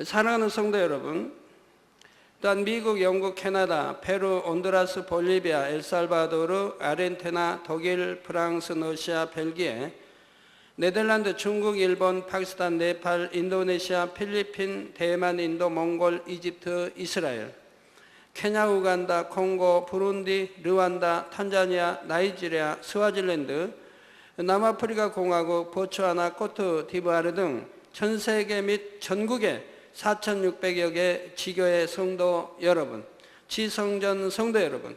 사랑하는 성도 여러분, 또한 미국, 영국, 캐나다, 페루, 온두라스, 볼리비아, 엘살바도르, 아르헨티나, 독일, 프랑스, 러시아, 벨기에, 네덜란드, 중국, 일본, 파키스탄, 네팔, 인도네시아, 필리핀, 대만, 인도, 몽골, 이집트, 이스라엘, 케냐, 우간다, 콩고, 부룬디, 르완다, 탄자니아, 나이지리아, 스와질랜드, 남아프리카 공화국, 보츠와나, 코트디부아르 등 전 세계 및 전국의 4,600여 개 지교회 성도 여러분, 지성전 성도 여러분,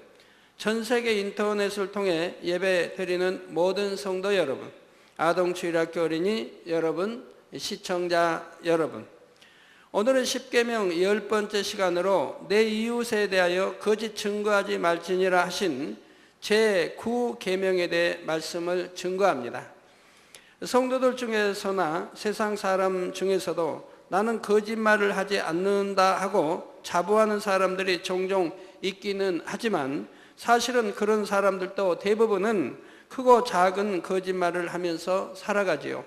전 세계 인터넷을 통해 예배 드리는 모든 성도 여러분, 아동주일학교 어린이 여러분, 시청자 여러분, 오늘은 십계명 10번째 시간으로 내 이웃에 대하여 거짓 증거하지 말지니라 하신 제9계명에 대해 말씀을 증거합니다. 성도들 중에서나 세상 사람 중에서도 나는 거짓말을 하지 않는다 하고 자부하는 사람들이 종종 있기는 하지만 사실은 그런 사람들도 대부분은 크고 작은 거짓말을 하면서 살아가지요.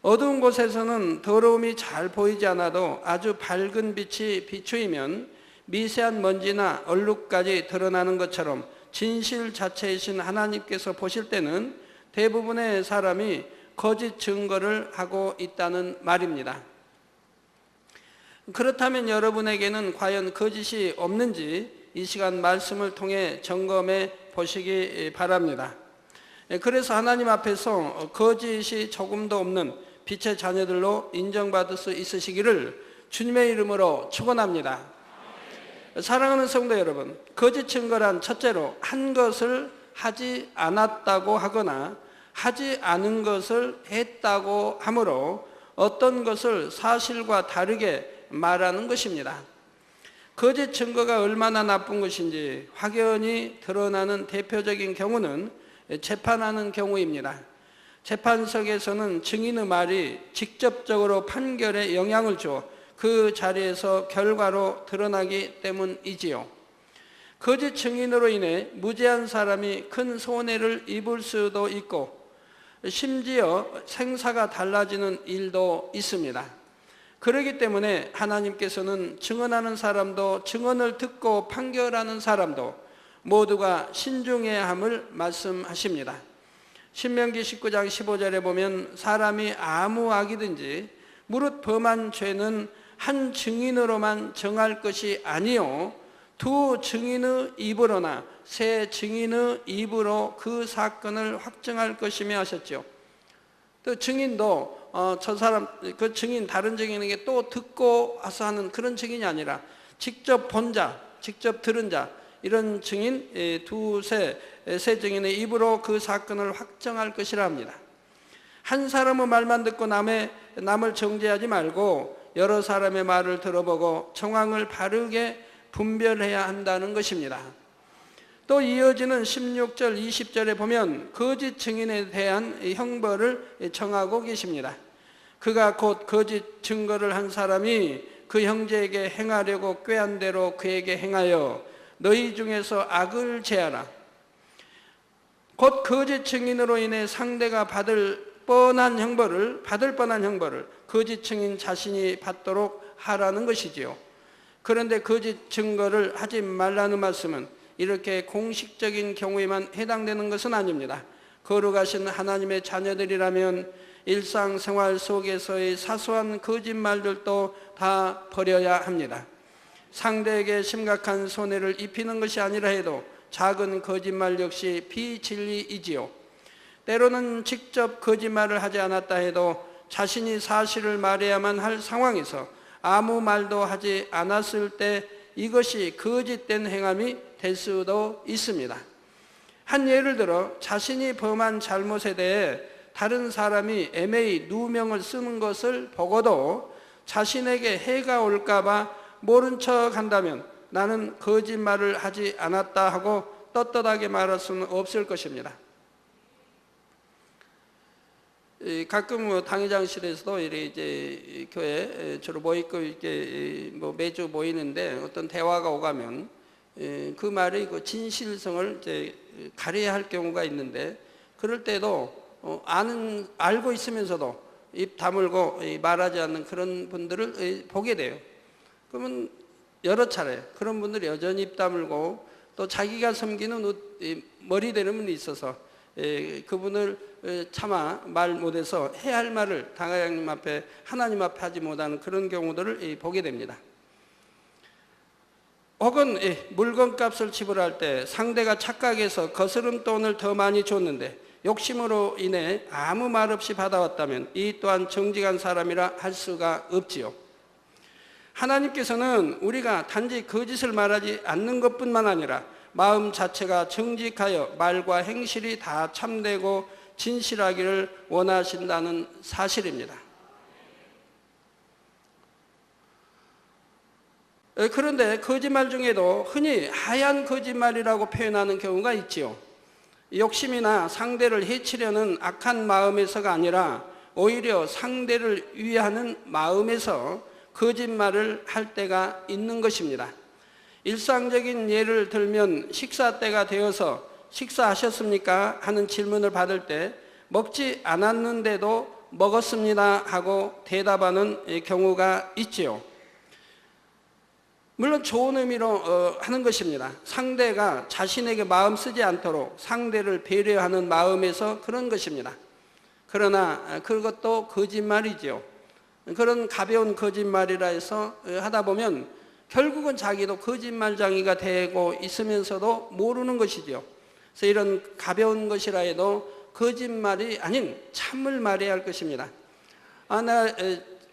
어두운 곳에서는 더러움이 잘 보이지 않아도 아주 밝은 빛이 비추이면 미세한 먼지나 얼룩까지 드러나는 것처럼 진실 자체이신 하나님께서 보실 때는 대부분의 사람이 거짓 증거를 하고 있다는 말입니다. 그렇다면 여러분에게는 과연 거짓이 없는지 이 시간 말씀을 통해 점검해 보시기 바랍니다. 그래서 하나님 앞에서 거짓이 조금도 없는 빛의 자녀들로 인정받을 수 있으시기를 주님의 이름으로 축원합니다. 사랑하는 성도 여러분, 거짓 증거란 첫째로 한 것을 하지 않았다고 하거나 하지 않은 것을 했다고 하므로 어떤 것을 사실과 다르게 말하는 것입니다. 거짓 증거가 얼마나 나쁜 것인지 확연히 드러나는 대표적인 경우는 재판하는 경우입니다. 재판석에서는 증인의 말이 직접적으로 판결에 영향을 주어 그 자리에서 결과로 드러나기 때문이지요. 거짓 증인으로 인해 무죄한 사람이 큰 손해를 입을 수도 있고 심지어 생사가 달라지는 일도 있습니다. 그렇기 때문에 하나님께서는 증언하는 사람도 증언을 듣고 판결하는 사람도 모두가 신중해야 함을 말씀하십니다. 신명기 19장 15절에 보면 사람이 아무 악이든지 무릇 범한 죄는 한 증인으로만 정할 것이 아니요 두 증인의 입으로나 세 증인의 입으로 그 사건을 확정할 것이며 하셨죠. 또 증인도 저 사람 그 증인 다른 증인에게 또 듣고 와서 하는 그런 증인이 아니라 직접 본 자, 직접 들은 자 이런 증인 세 증인의 입으로 그 사건을 확정할 것이라 합니다. 한 사람의 말만 듣고 남을 정죄하지 말고 여러 사람의 말을 들어보고 정황을 바르게 분별해야 한다는 것입니다. 또 이어지는 16절 20절에 보면 거짓 증인에 대한 형벌을 정하고 계십니다. 그가 곧 거짓 증거를 한 사람이 그 형제에게 행하려고 꾀한 대로 그에게 행하여 너희 중에서 악을 제하라. 곧 거짓 증인으로 인해 상대가 받을 뻔한 형벌을 거짓 증인 자신이 받도록 하라는 것이지요. 그런데 거짓 증거를 하지 말라는 말씀은 이렇게 공식적인 경우에만 해당되는 것은 아닙니다. 거룩하신 하나님의 자녀들이라면 일상생활 속에서의 사소한 거짓말들도 다 버려야 합니다. 상대에게 심각한 손해를 입히는 것이 아니라 해도 작은 거짓말 역시 비진리이지요. 때로는 직접 거짓말을 하지 않았다 해도 자신이 사실을 말해야만 할 상황에서 아무 말도 하지 않았을 때 이것이 거짓된 행함이 될 수도 있습니다. 한 예를 들어 자신이 범한 잘못에 대해 다른 사람이 애매히 누명을 쓰는 것을 보고도 자신에게 해가 올까 봐 모른 척 한다면 나는 거짓말을 하지 않았다 하고 떳떳하게 말할 수는 없을 것입니다. 가끔 당회장실에서도 이제 교회 주로 모이고 이렇게 매주 모이는데 어떤 대화가 오가면 그 말의 그 진실성을 이제 가려야 할 경우가 있는데 그럴 때도 알고 있으면서도 입 다물고 말하지 않는 그런 분들을 보게 돼요. 그러면 여러 차례 그런 분들이 여전히 입 다물고 또 자기가 섬기는 머리 되는 분이 있어서 그분을 차마 말 못해서 해야 할 말을 당회장님 앞에 하나님 앞에 하지 못하는 그런 경우들을 보게 됩니다. 혹은 물건값을 지불할 때 상대가 착각해서 거스름 돈을 더 많이 줬는데 욕심으로 인해 아무 말 없이 받아왔다면 이 또한 정직한 사람이라 할 수가 없지요. 하나님께서는 우리가 단지 거짓을 말하지 않는 것뿐만 아니라 마음 자체가 정직하여 말과 행실이 다 참되고 진실하기를 원하신다는 사실입니다. 그런데 거짓말 중에도 흔히 하얀 거짓말이라고 표현하는 경우가 있지요. 욕심이나 상대를 해치려는 악한 마음에서가 아니라 오히려 상대를 위하는 마음에서 거짓말을 할 때가 있는 것입니다. 일상적인 예를 들면 식사 때가 되어서 식사하셨습니까? 하는 질문을 받을 때 먹지 않았는데도 먹었습니다 하고 대답하는 경우가 있지요. 물론 좋은 의미로 하는 것입니다. 상대가 자신에게 마음 쓰지 않도록 상대를 배려하는 마음에서 그런 것입니다. 그러나 그것도 거짓말이지요. 그런 가벼운 거짓말이라 해서 하다 보면 결국은 자기도 거짓말쟁이가 되고 있으면서도 모르는 것이죠. 그래서 이런 가벼운 것이라 해도 거짓말이 아닌 참을 말해야 할 것입니다. 나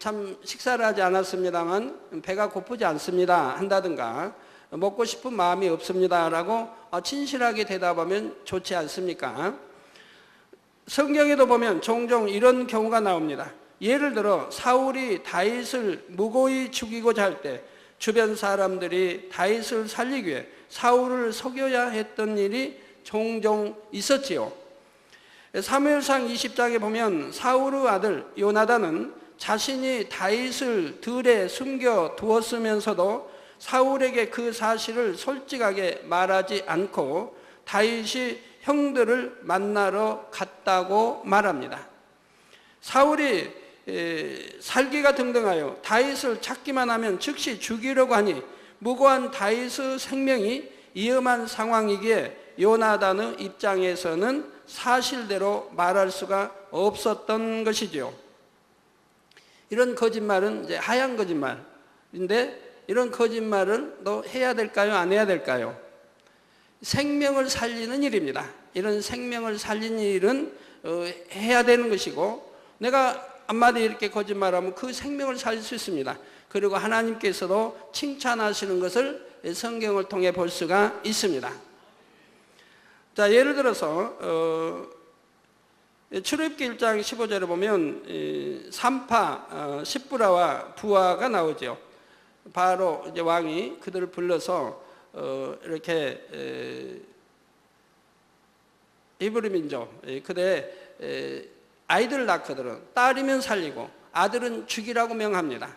참 식사를 하지 않았습니다만 배가 고프지 않습니다 한다든가 먹고 싶은 마음이 없습니다 라고 진실하게 대답하면 좋지 않습니까? 성경에도 보면 종종 이런 경우가 나옵니다. 예를 들어 사울이 다윗을 무고히 죽이고자 할 때 주변 사람들이 다윗을 살리기 위해 사울을 속여야 했던 일이 종종 있었지요. 사무엘상 20장에 보면 사울의 아들 요나단은 자신이 다윗을 들에 숨겨 두었으면서도 사울에게 그 사실을 솔직하게 말하지 않고 다윗이 형들을 만나러 갔다고 말합니다. 사울이 살기가 등등하여 다윗을 찾기만 하면 즉시 죽이려고 하니 무고한 다윗의 생명이 위험한 상황이기에 요나단의 입장에서는 사실대로 말할 수가 없었던 것이죠. 이런 거짓말은 이제 하얀 거짓말인데 이런 거짓말을 너 해야 될까요? 안 해야 될까요? 생명을 살리는 일입니다. 이런 생명을 살리는 일은 해야 되는 것이고 내가 한마디 이렇게 거짓말하면 그 생명을 살릴 수 있습니다. 그리고 하나님께서도 칭찬하시는 것을 성경을 통해 볼 수가 있습니다. 자, 예를 들어서 출애굽기 1장 15절에 보면 산파 십부라와 부하가 나오죠. 바로 이제 왕이 그들을 불러서 이렇게 히브리 민족 그대 아이들을 낳거든 딸이면 살리고 아들은 죽이라고 명합니다.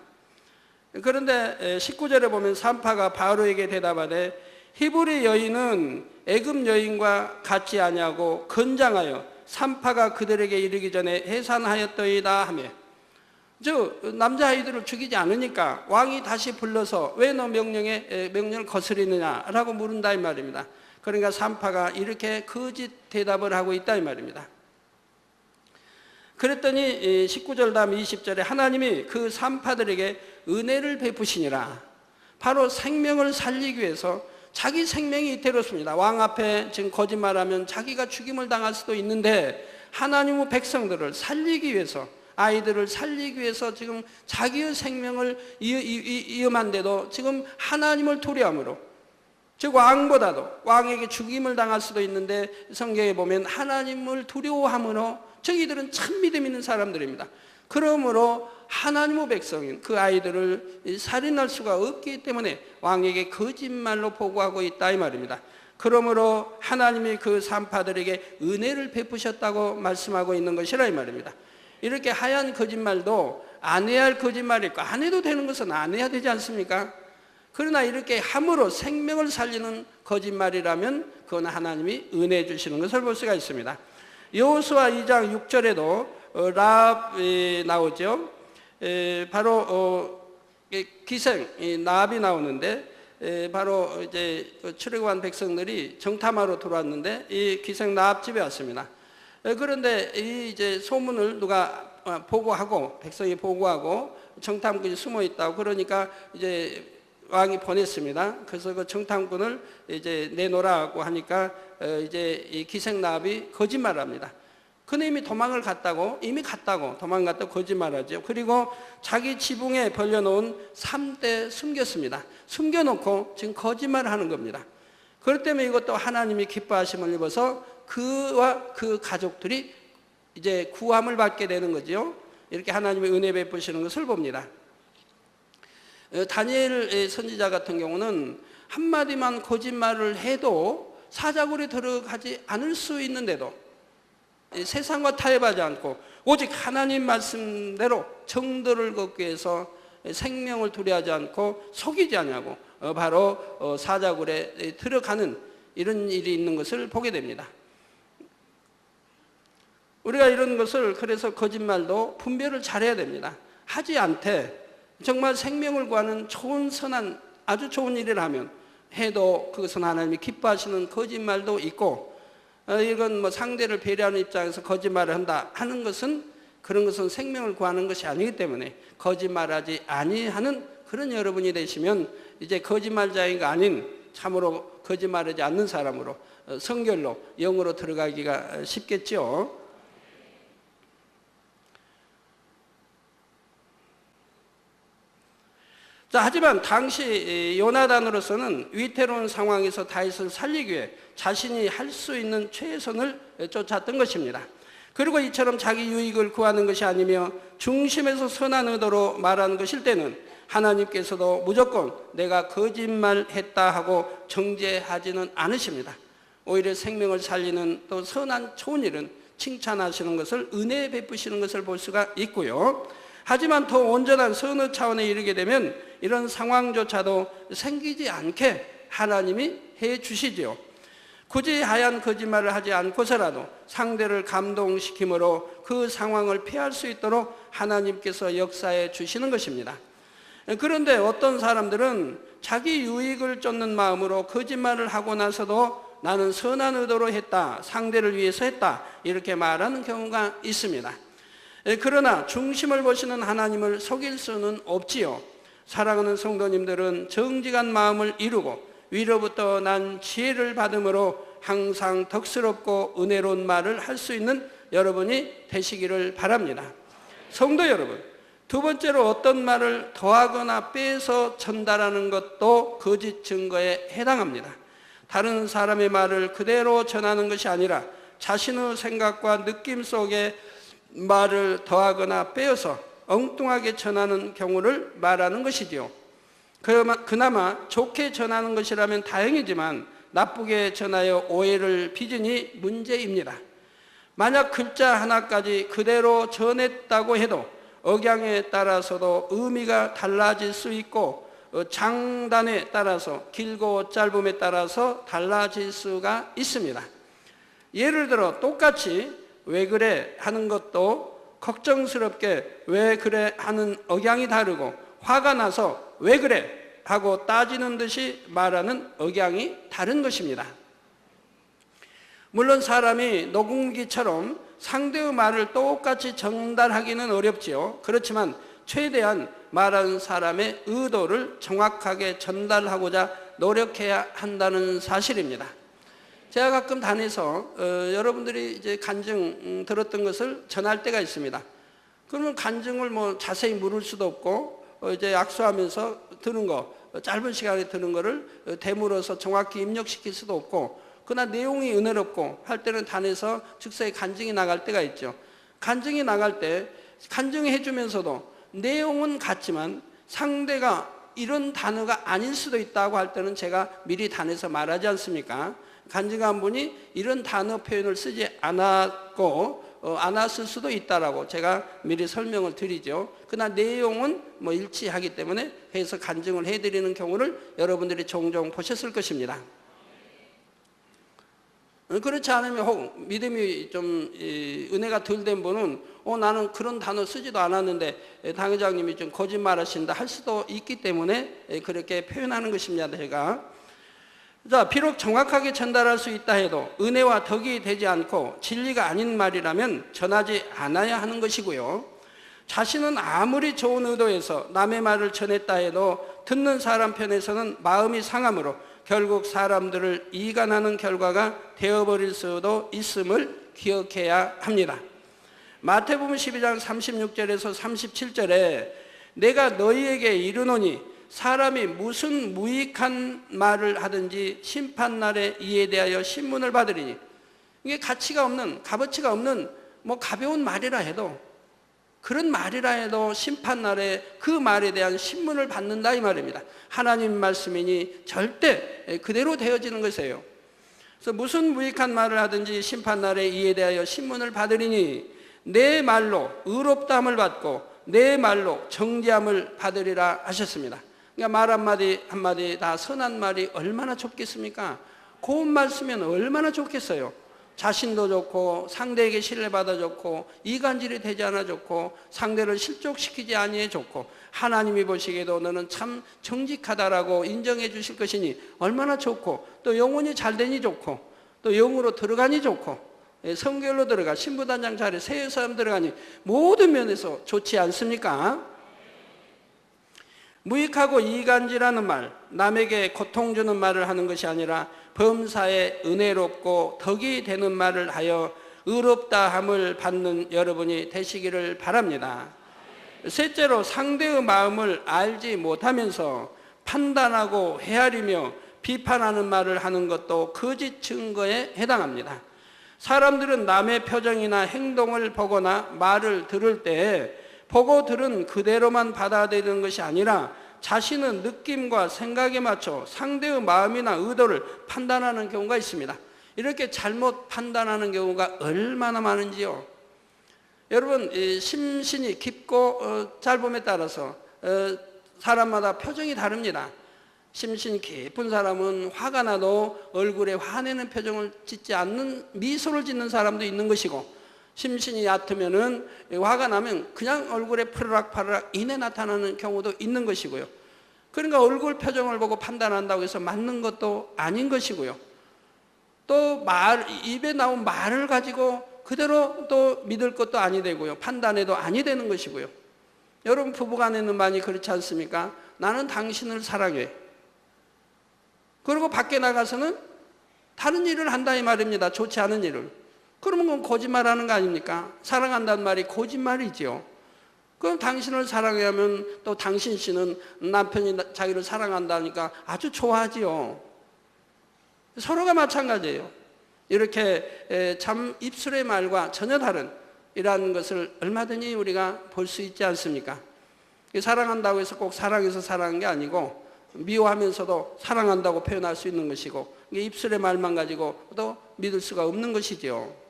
그런데 19절에 보면 산파가 바로에게 대답하되 히브리 여인은 애굽 여인과 같지 아니하고 건장하여 산파가 그들에게 이르기 전에 해산하였더이다 하며 남자아이들을 죽이지 않으니까 왕이 다시 불러서 왜 너 명령을 거스리느냐라고 물은다 이 말입니다. 그러니까 산파가 이렇게 거짓 대답을 하고 있다 이 말입니다. 그랬더니 19절 다음 20절에 하나님이 그 산파들에게 은혜를 베푸시니라. 바로 생명을 살리기 위해서 자기 생명이 이태롭습니다. 왕 앞에 지금 거짓말하면 자기가 죽임을 당할 수도 있는데 하나님의 백성들을 살리기 위해서 아이들을 살리기 위해서 지금 자기의 생명을 위험한데도 지금 하나님을 두려움으로 즉 왕보다도 왕에게 죽임을 당할 수도 있는데 성경에 보면 하나님을 두려워함으로 저희들은 참 믿음 있는 사람들입니다. 그러므로 하나님의 백성인 그 아이들을 살인할 수가 없기 때문에 왕에게 거짓말로 보고하고 있다 이 말입니다. 그러므로 하나님이 그 산파들에게 은혜를 베푸셨다고 말씀하고 있는 것이라 이 말입니다. 이렇게 하얀 거짓말도 안 해야 할 거짓말이 있고 안 해도 되는 것은 안 해야 되지 않습니까? 그러나 이렇게 함으로 생명을 살리는 거짓말이라면 그건 하나님이 은혜 주시는 것을 볼 수가 있습니다. 여호수아 2장 6절에도 라합이 나오죠. 바로 기생 라합이 나오는데, 바로 이제 출애굽한 백성들이 정탐하러 들어왔는데 이 기생 라합 집에 왔습니다. 그런데 이 이제 소문을 누가 보고하고, 백성이 보고하고 정탐꾼이 숨어 있다고, 그러니까 이제 왕이 보냈습니다. 그래서 그 정탐꾼을 이제 내놓으라고 하니까 이제 이 기생 라합이 거짓말합니다. 그는 이미 도망을 갔다고, 도망갔다고 거짓말하죠. 그리고 자기 지붕에 벌려놓은 3대 숨겼습니다. 숨겨놓고 지금 거짓말하는 겁니다. 그렇기 때문에 이것도 하나님이 기뻐하심을 입어서 그와 그 가족들이 이제 구함을 받게 되는 거죠. 이렇게 하나님의 은혜 베푸시는 것을 봅니다. 다니엘 선지자 같은 경우는 한마디만 거짓말을 해도 사자굴에 들어가지 않을 수 있는데도 세상과 타협하지 않고 오직 하나님 말씀대로 정도를 걷기 위해서 생명을 두려워하지 않고 속이지 않냐고 바로 사자굴에 들어가는 이런 일이 있는 것을 보게 됩니다. 우리가 이런 것을, 그래서 거짓말도 분별을 잘해야 됩니다. 하지 않되 정말 생명을 구하는 좋은 선한 아주 좋은 일을 하면 해도 그것은 하나님이 기뻐하시는 거짓말도 있고, 이건 뭐 상대를 배려하는 입장에서 거짓말을 한다 하는 것은, 그런 것은 생명을 구하는 것이 아니기 때문에 거짓말하지 아니하는 그런 여러분이 되시면 이제 거짓말자가 아닌 참으로 거짓말하지 않는 사람으로 성결로 영으로 들어가기가 쉽겠죠. 자, 하지만 당시 요나단으로서는 위태로운 상황에서 다윗을 살리기 위해 자신이 할 수 있는 최선을 쫓았던 것입니다. 그리고 이처럼 자기 유익을 구하는 것이 아니며 중심에서 선한 의도로 말하는 것일 때는 하나님께서도 무조건 내가 거짓말했다 하고 정죄하지는 않으십니다. 오히려 생명을 살리는 또 선한 좋은 일은 칭찬하시는 것을, 은혜 베푸시는 것을 볼 수가 있고요. 하지만 더 온전한 선의 차원에 이르게 되면 이런 상황조차도 생기지 않게 하나님이 해 주시지요. 굳이 하얀 거짓말을 하지 않고서라도 상대를 감동시킴으로 그 상황을 피할 수 있도록 하나님께서 역사해 주시는 것입니다. 그런데 어떤 사람들은 자기 유익을 쫓는 마음으로 거짓말을 하고 나서도 나는 선한 의도로 했다, 상대를 위해서 했다, 이렇게 말하는 경우가 있습니다. 그러나 중심을 보시는 하나님을 속일 수는 없지요. 사랑하는 성도님들은 정직한 마음을 이루고 위로부터 난 지혜를 받음으로 항상 덕스럽고 은혜로운 말을 할 수 있는 여러분이 되시기를 바랍니다. 성도 여러분, 두 번째로 어떤 말을 더하거나 빼서 전달하는 것도 거짓 증거에 해당합니다. 다른 사람의 말을 그대로 전하는 것이 아니라 자신의 생각과 느낌 속에 말을 더하거나 빼어서 엉뚱하게 전하는 경우를 말하는 것이지요. 그나마 좋게 전하는 것이라면 다행이지만 나쁘게 전하여 오해를 빚으니 문제입니다. 만약 글자 하나까지 그대로 전했다고 해도 억양에 따라서도 의미가 달라질 수 있고 장단에 따라서, 길고 짧음에 따라서 달라질 수가 있습니다. 예를 들어 똑같이 왜 그래 하는 것도 걱정스럽게 왜 그래 하는 억양이 다르고, 화가 나서 왜 그래 하고 따지는 듯이 말하는 억양이 다른 것입니다. 물론 사람이 녹음기처럼 상대의 말을 똑같이 전달하기는 어렵지요. 그렇지만 최대한 말하는 사람의 의도를 정확하게 전달하고자 노력해야 한다는 사실입니다. 제가 가끔 단에서 여러분들이 이제 간증 들었던 것을 전할 때가 있습니다. 그러면 간증을 뭐 자세히 물을 수도 없고 이제 악수하면서 드는 거, 짧은 시간에 드는 거를 되물어서 정확히 입력시킬 수도 없고, 그러나 내용이 은혜롭고 할 때는 단에서 즉석에 간증이 나갈 때가 있죠. 간증이 나갈 때 간증해 주면서도 내용은 같지만 상대가 이런 단어가 아닐 수도 있다고 할 때는 제가 미리 단에서 말하지 않습니까? 간증한 분이 이런 단어 표현을 쓰지 않았고 않았을 수도 있다라고 제가 미리 설명을 드리죠. 그러나 내용은 뭐 일치하기 때문에 해서 간증을 해드리는 경우를 여러분들이 종종 보셨을 것입니다. 그렇지 않으면 혹 믿음이 좀 은혜가 덜 된 분은 나는 그런 단어 쓰지도 않았는데 당회장님이 좀 거짓말하신다 할 수도 있기 때문에 그렇게 표현하는 것입니다. 제가 자, 비록 정확하게 전달할 수 있다 해도 은혜와 덕이 되지 않고 진리가 아닌 말이라면 전하지 않아야 하는 것이고요. 자신은 아무리 좋은 의도에서 남의 말을 전했다 해도 듣는 사람 편에서는 마음이 상함으로 결국 사람들을 이간하는 결과가 되어버릴 수도 있음을 기억해야 합니다. 마태복음 12장 36절에서 37절에 내가 너희에게 이르노니 사람이 무슨 무익한 말을 하든지 심판날에 이에 대하여 신문을 받으리니, 이게 가치가 없는, 값어치가 없는 뭐 가벼운 말이라 해도, 그런 말이라 해도 심판날에 그 말에 대한 신문을 받는다 이 말입니다. 하나님 말씀이니 절대 그대로 되어지는 것이에요. 그래서 무슨 무익한 말을 하든지 심판날에 이에 대하여 신문을 받으리니 내 말로 의롭다함을 받고 내 말로 정죄함을 받으리라 하셨습니다. 그러니까 말 한마디 한마디 다 선한 말이 얼마나 좋겠습니까? 고운 말 쓰면 얼마나 좋겠어요. 자신도 좋고 상대에게 신뢰받아 좋고 이간질이 되지 않아 좋고 상대를 실족시키지 아니해 좋고 하나님이 보시기에도 너는 참 정직하다라고 인정해 주실 것이니 얼마나 좋고 또 영혼이 잘 되니 좋고 또 영으로 들어가니 좋고 성결로 들어가 신부단장 자리에 새 사람 들어가니 모든 면에서 좋지 않습니까? 무익하고 이간질하는 말, 남에게 고통 주는 말을 하는 것이 아니라 범사에 은혜롭고 덕이 되는 말을 하여 의롭다함을 받는 여러분이 되시기를 바랍니다. 셋째로 상대의 마음을 알지 못하면서 판단하고 헤아리며 비판하는 말을 하는 것도 거짓 증거에 해당합니다. 사람들은 남의 표정이나 행동을 보거나 말을 들을 때 보고 들은 그대로만 받아들이는 것이 아니라 자신의 느낌과 생각에 맞춰 상대의 마음이나 의도를 판단하는 경우가 있습니다. 이렇게 잘못 판단하는 경우가 얼마나 많은지요. 여러분, 심신이 깊고 짧음에 따라서 사람마다 표정이 다릅니다. 심신 깊은 사람은 화가 나도 얼굴에 화내는 표정을 짓지 않는 미소를 짓는 사람도 있는 것이고, 심신이 얕으면은 화가 나면 그냥 얼굴에 푸르락파르락 인해 나타나는 경우도 있는 것이고요. 그러니까 얼굴 표정을 보고 판단한다고 해서 맞는 것도 아닌 것이고요. 또 입에 나온 말을 가지고 그대로 또 믿을 것도 아니 되고요. 판단해도 아니 되는 것이고요. 여러분 부부간에는 많이 그렇지 않습니까? 나는 당신을 사랑해. 그리고 밖에 나가서는 다른 일을 한다 이 말입니다. 좋지 않은 일을. 그러면 그건 거짓말하는 거 아닙니까? 사랑한다는 말이 거짓말이지요. 그럼 당신을 사랑하면 또 당신 씨는 남편이 자기를 사랑한다니까 아주 좋아하지요. 서로가 마찬가지예요. 이렇게 참 입술의 말과 전혀 다른 이러한 것을 얼마든지 우리가 볼 수 있지 않습니까? 사랑한다고 해서 꼭 사랑해서 사랑한 게 아니고 미워하면서도 사랑한다고 표현할 수 있는 것이고 입술의 말만 가지고도 믿을 수가 없는 것이지요.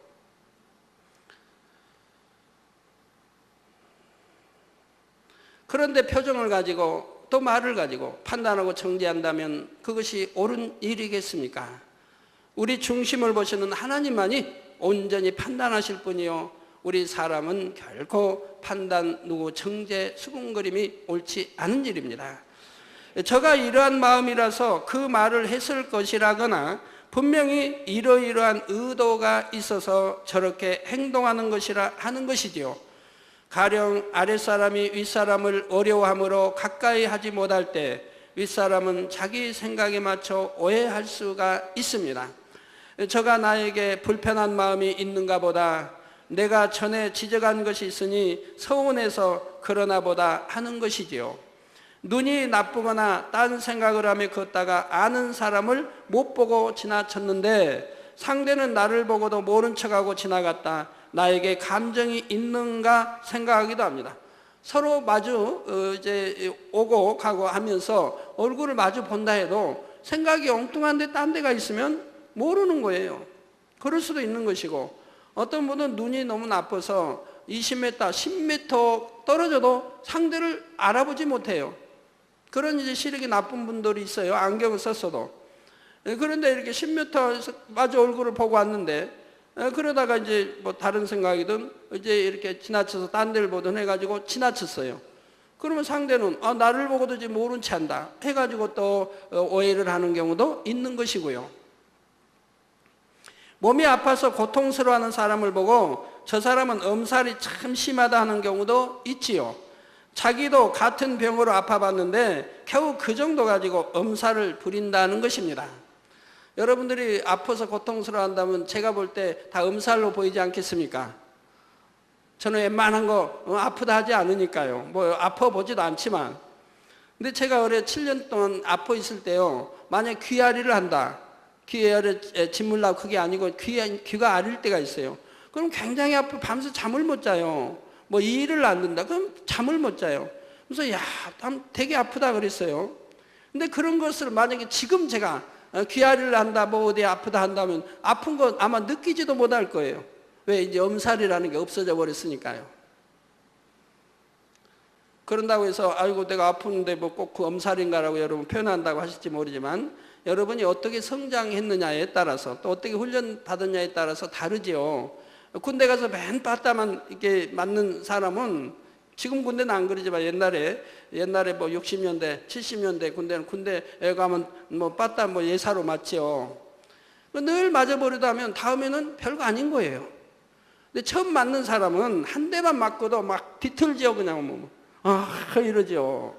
그런데 표정을 가지고 또 말을 가지고 판단하고 정죄한다면 그것이 옳은 일이겠습니까? 우리 중심을 보시는 하나님만이 온전히 판단하실 분이요, 우리 사람은 결코 판단, 누구 정죄, 수군거림이 옳지 않은 일입니다. 저가 이러한 마음이라서 그 말을 했을 것이라거나 분명히 이러이러한 의도가 있어서 저렇게 행동하는 것이라 하는 것이지요. 가령 아랫사람이 윗사람을 어려워함으로 가까이 하지 못할 때 윗사람은 자기 생각에 맞춰 오해할 수가 있습니다. 저가 나에게 불편한 마음이 있는가 보다, 내가 전에 지적한 것이 있으니 서운해서 그러나 보다 하는 것이지요. 눈이 나쁘거나 딴 생각을 하며 걷다가 아는 사람을 못 보고 지나쳤는데 상대는 나를 보고도 모른 척하고 지나갔다. 나에게 감정이 있는가 생각하기도 합니다. 서로 마주 이제 오고 가고 하면서 얼굴을 마주 본다 해도 생각이 엉뚱한데 딴 데가 있으면 모르는 거예요. 그럴 수도 있는 것이고, 어떤 분은 눈이 너무 나빠서 20m, 10m 떨어져도 상대를 알아보지 못해요. 그런 이제 시력이 나쁜 분들이 있어요. 안경을 썼어도. 그런데 이렇게 10m 마주 얼굴을 보고 왔는데, 그러다가 이제 뭐 다른 생각이든 이제 이렇게 지나쳐서 딴 데를 보든 해가지고 지나쳤어요. 그러면 상대는 나를 보고도 지금 모른 체 한다 해가지고 또 오해를 하는 경우도 있는 것이고요. 몸이 아파서 고통스러워하는 사람을 보고 저 사람은 엄살이 참 심하다 하는 경우도 있지요. 자기도 같은 병으로 아파봤는데 겨우 그 정도 가지고 엄살을 부린다는 것입니다. 여러분들이 아파서 고통스러워한다면 제가 볼 때 다 엄살로 보이지 않겠습니까? 저는 웬만한 거 아프다 하지 않으니까요. 뭐 아파 보지도 않지만. 근데 제가 올해 7년 동안 아파 있을 때요, 만약 귀앓이를 한다, 귀에 짓물나고 그게 아니고 귀가 아릴 때가 있어요. 그럼 굉장히 아파 밤새 잠을 못 자요. 뭐 일을 안 된다 그럼 잠을 못 자요. 그래서 되게 아프다 그랬어요. 근데 그런 것을 만약에 지금 제가 귀앓이를 한다, 뭐 어디 아프다 한다면 아픈 거 아마 느끼지도 못할 거예요. 왜? 이제 엄살이라는 게 없어져 버렸으니까요. 그런다고 해서 아이고 내가 아픈데 뭐 꼭 그 엄살인가라고 여러분 표현한다고 하실지 모르지만, 여러분이 어떻게 성장했느냐에 따라서 또 어떻게 훈련 받았냐에 따라서 다르지요. 군대 가서 맨 바다만 이렇게 맞는 사람은, 지금 군대는 안 그러지만 옛날에 뭐 60년대 70년대 군대에 가면 뭐 바다 뭐 예사로 맞지요. 늘 맞아버리다 하면 다음에는 별거 아닌 거예요. 근데 처음 맞는 사람은 한 대만 맞고도 막 비틀지요. 그냥 이러죠.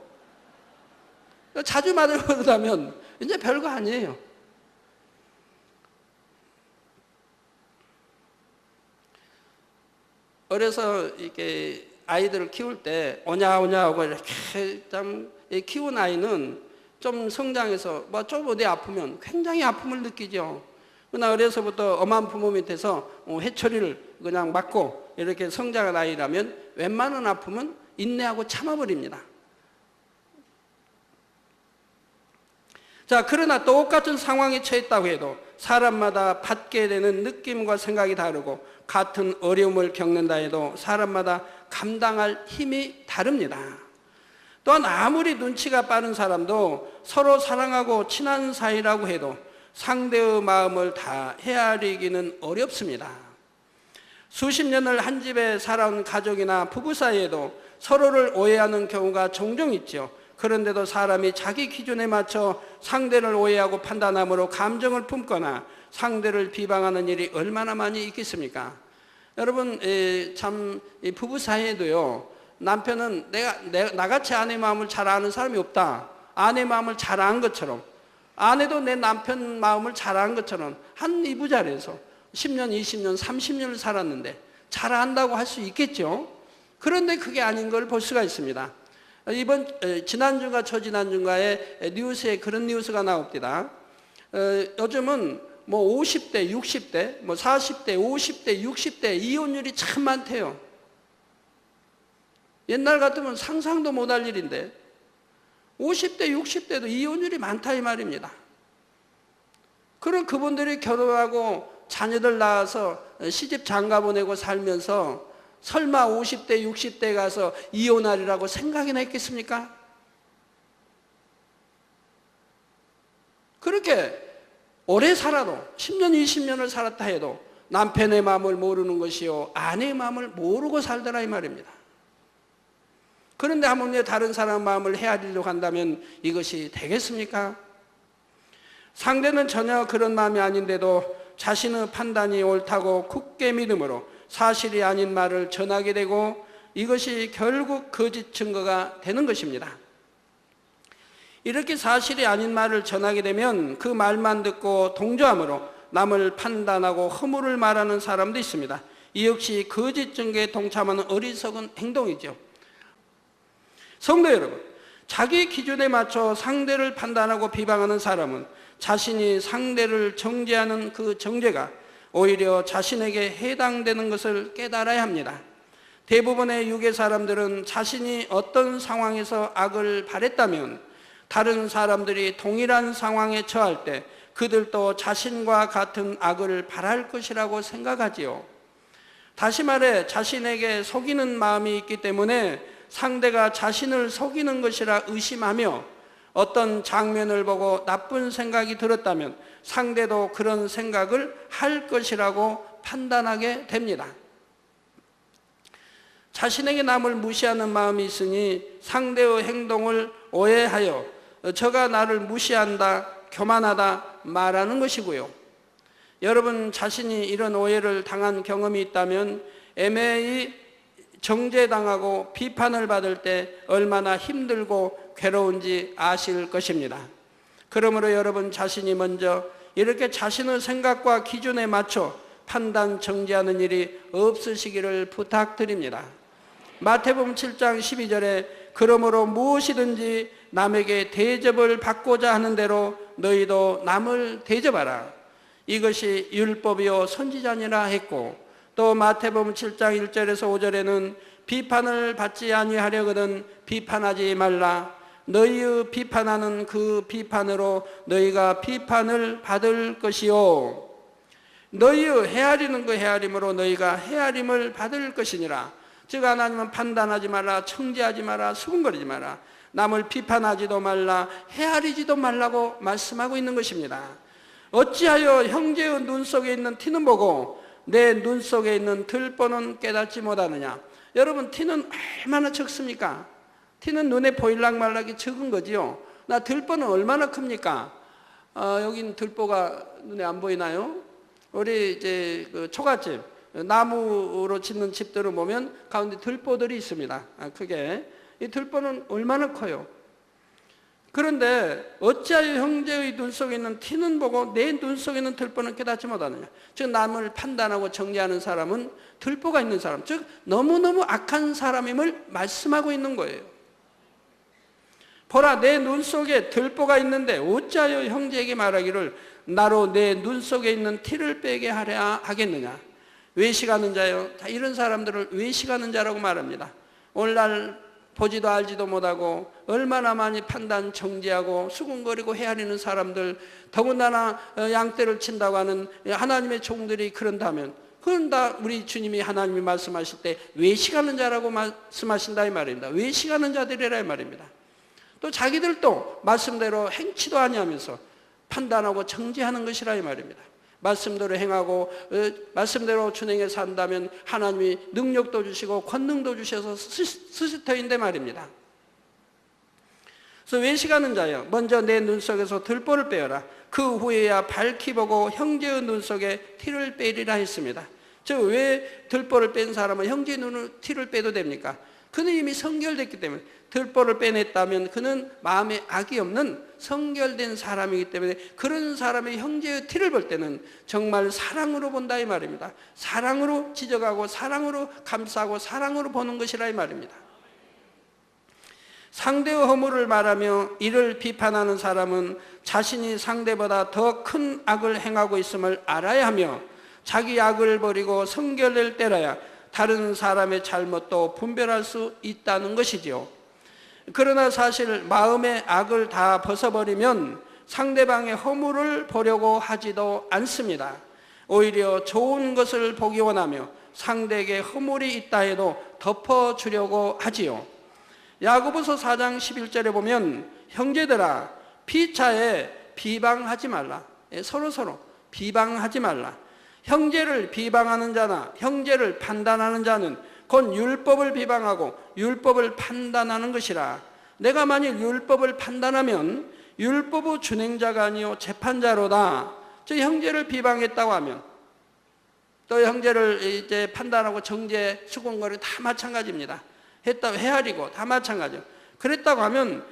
자주 맞아버리다면 이제 별거 아니에요. 어려서 이렇게 아이들을 키울 때 오냐 하고 이렇게 참 키운 아이는 좀 성장해서 뭐 좀 어디 아프면 굉장히 아픔을 느끼죠. 그러나 어려서부터 엄한 부모 밑에서 회초리를 그냥 맞고 이렇게 성장한 아이라면 웬만한 아픔은 인내하고 참아버립니다. 자, 그러나 똑같은 상황에 처했다고 해도 사람마다 받게 되는 느낌과 생각이 다르고, 같은 어려움을 겪는다 해도 사람마다 감당할 힘이 다릅니다. 또한 아무리 눈치가 빠른 사람도 서로 사랑하고 친한 사이라고 해도 상대의 마음을 다 헤아리기는 어렵습니다. 수십 년을 한 집에 살아온 가족이나 부부 사이에도 서로를 오해하는 경우가 종종 있죠. 그런데도 사람이 자기 기준에 맞춰 상대를 오해하고 판단함으로 감정을 품거나 상대를 비방하는 일이 얼마나 많이 있겠습니까? 여러분, 참 부부 사이에도요, 남편은 나같이 아내 마음을 잘 아는 사람이 없다, 아내 마음을 잘 아는 것처럼, 아내도 내 남편 마음을 잘 아는 것처럼 한 이부자리에서 10년, 20년, 30년을 살았는데 잘 안다고 할 수 있겠죠. 그런데 그게 아닌 걸 볼 수가 있습니다. 지난주가 저지난주가에 뉴스에 그런 뉴스가 나옵니다. 요즘은 뭐 50대, 60대, 뭐 40대, 50대, 60대 이혼율이 참 많대요. 옛날 같으면 상상도 못할 일인데 50대, 60대도 이혼율이 많다 이 말입니다. 그럼 그분들이 결혼하고 자녀들 낳아서 시집 장가 보내고 살면서 설마 50대, 60대 가서 이혼하리라고 생각이나 했겠습니까? 그렇게 오래 살아도 10년, 20년을 살았다 해도 남편의 마음을 모르는 것이요, 아내의 마음을 모르고 살더라 이 말입니다. 그런데 하물며 다른 사람 마음을 헤아리려고 한다면 이것이 되겠습니까? 상대는 전혀 그런 마음이 아닌데도 자신의 판단이 옳다고 굳게 믿음으로 사실이 아닌 말을 전하게 되고, 이것이 결국 거짓 증거가 되는 것입니다. 이렇게 사실이 아닌 말을 전하게 되면 그 말만 듣고 동조함으로 남을 판단하고 허물을 말하는 사람도 있습니다. 이 역시 거짓 증거에 동참하는 어리석은 행동이죠. 성도 여러분, 자기 기준에 맞춰 상대를 판단하고 비방하는 사람은 자신이 상대를 정죄하는 그 정죄가 오히려 자신에게 해당되는 것을 깨달아야 합니다. 대부분의 유괴 사람들은 자신이 어떤 상황에서 악을 바랬다면 다른 사람들이 동일한 상황에 처할 때 그들도 자신과 같은 악을 바랄 것이라고 생각하지요. 다시 말해 자신에게 속이는 마음이 있기 때문에 상대가 자신을 속이는 것이라 의심하며 어떤 장면을 보고 나쁜 생각이 들었다면 상대도 그런 생각을 할 것이라고 판단하게 됩니다. 자신에게 남을 무시하는 마음이 있으니 상대의 행동을 오해하여 저가 나를 무시한다, 교만하다 말하는 것이고요. 여러분 자신이 이런 오해를 당한 경험이 있다면 애매히 정죄당하고 비판을 받을 때 얼마나 힘들고 괴로운지 아실 것입니다. 그러므로 여러분 자신이 먼저 이렇게 자신의 생각과 기준에 맞춰 판단 정지하는 일이 없으시기를 부탁드립니다. 마태복음 7장 12절에 그러므로 무엇이든지 남에게 대접을 받고자 하는 대로 너희도 남을 대접하라. 이것이 율법이요 선지자니라 했고, 또 마태복음 7장 1절에서 5절에는 비판을 받지 아니하려거든 비판하지 말라. 너희의 비판하는 그 비판으로 너희가 비판을 받을 것이요 너희의 헤아리는 그 헤아림으로 너희가 헤아림을 받을 것이니라. 즉 하나님은 판단하지 말라, 청지하지 마라, 수군거리지 마라, 남을 비판하지도 말라, 헤아리지도 말라고 말씀하고 있는 것입니다. 어찌하여 형제의 눈 속에 있는 티는 보고 내 눈 속에 있는 들보는 깨닫지 못하느냐. 여러분 티는 얼마나 적습니까? 티는 눈에 보일락 말락이 적은 거지요. 나 들보는 얼마나 큽니까? 여긴 들보가 눈에 안 보이나요? 우리 이제 그 초가집, 나무로 짓는 집들을 보면 가운데 들보들이 있습니다. 크게. 이 들보는 얼마나 커요? 그런데 어찌하여 형제의 눈 속에 있는 티는 보고 내 눈 속에 있는 들보는 깨닫지 못하느냐. 즉 남을 판단하고 정죄하는 사람은 들보가 있는 사람, 즉 너무너무 악한 사람임을 말씀하고 있는 거예요. 보라, 내 눈 속에 들보가 있는데 어찌하여 형제에게 말하기를 나로 내 눈 속에 있는 티를 빼게 하려 하겠느냐. 외식하는 자요. 이런 사람들을 외식하는 자라고 말합니다. 오늘날 보지도 알지도 못하고 얼마나 많이 판단 정지하고 수군거리고 헤아리는 사람들, 더군다나 양떼를 친다고 하는 하나님의 종들이 그런다면 그건 다 우리 주님이 하나님이 말씀하실 때 외식하는 자라고 말씀하신다 이 말입니다. 외식하는 자들이라 이 말입니다. 또 자기들도 말씀대로 행치도 아니하면서 판단하고 정지하는 것이라 이 말입니다. 말씀대로 행하고 말씀대로 준행해 산다면 하나님이 능력도 주시고 권능도 주셔서 스스터인데 말입니다. 그래서 외식하는 자여, 먼저 내 눈 속에서 들보를 빼어라. 그 후에야 밝히 보고 형제의 눈 속에 티를 빼리라 했습니다. 즉 왜 들보를 뺀 사람은 형제의 눈을 티를 빼도 됩니까? 그는 이미 성결됐기 때문에. 들보를 빼냈다면 그는 마음에 악이 없는 성결된 사람이기 때문에 그런 사람의 형제의 티를 볼 때는 정말 사랑으로 본다 이 말입니다. 사랑으로 지적하고 사랑으로 감싸고 사랑으로 보는 것이라 이 말입니다. 상대의 허물을 말하며 이를 비판하는 사람은 자신이 상대보다 더 큰 악을 행하고 있음을 알아야 하며 자기 악을 버리고 성결될 때라야 다른 사람의 잘못도 분별할 수 있다는 것이지요. 그러나 사실 마음의 악을 다 벗어버리면 상대방의 허물을 보려고 하지도 않습니다. 오히려 좋은 것을 보기 원하며 상대에게 허물이 있다 해도 덮어주려고 하지요. 야고보서 4장 11절에 보면 형제들아 피차에 비방하지 말라. 서로 비방하지 말라. 형제를 비방하는 자나 형제를 판단하는 자는 곧 율법을 비방하고 율법을 판단하는 것이라. 내가 만일 율법을 판단하면 율법의 준행자가 아니요 재판자로다. 저 형제를 비방했다고 하면 또 형제를 이제 판단하고 정죄, 수군거리 다 마찬가지입니다. 했다고 헤아리고 다 마찬가지요. 그랬다고 하면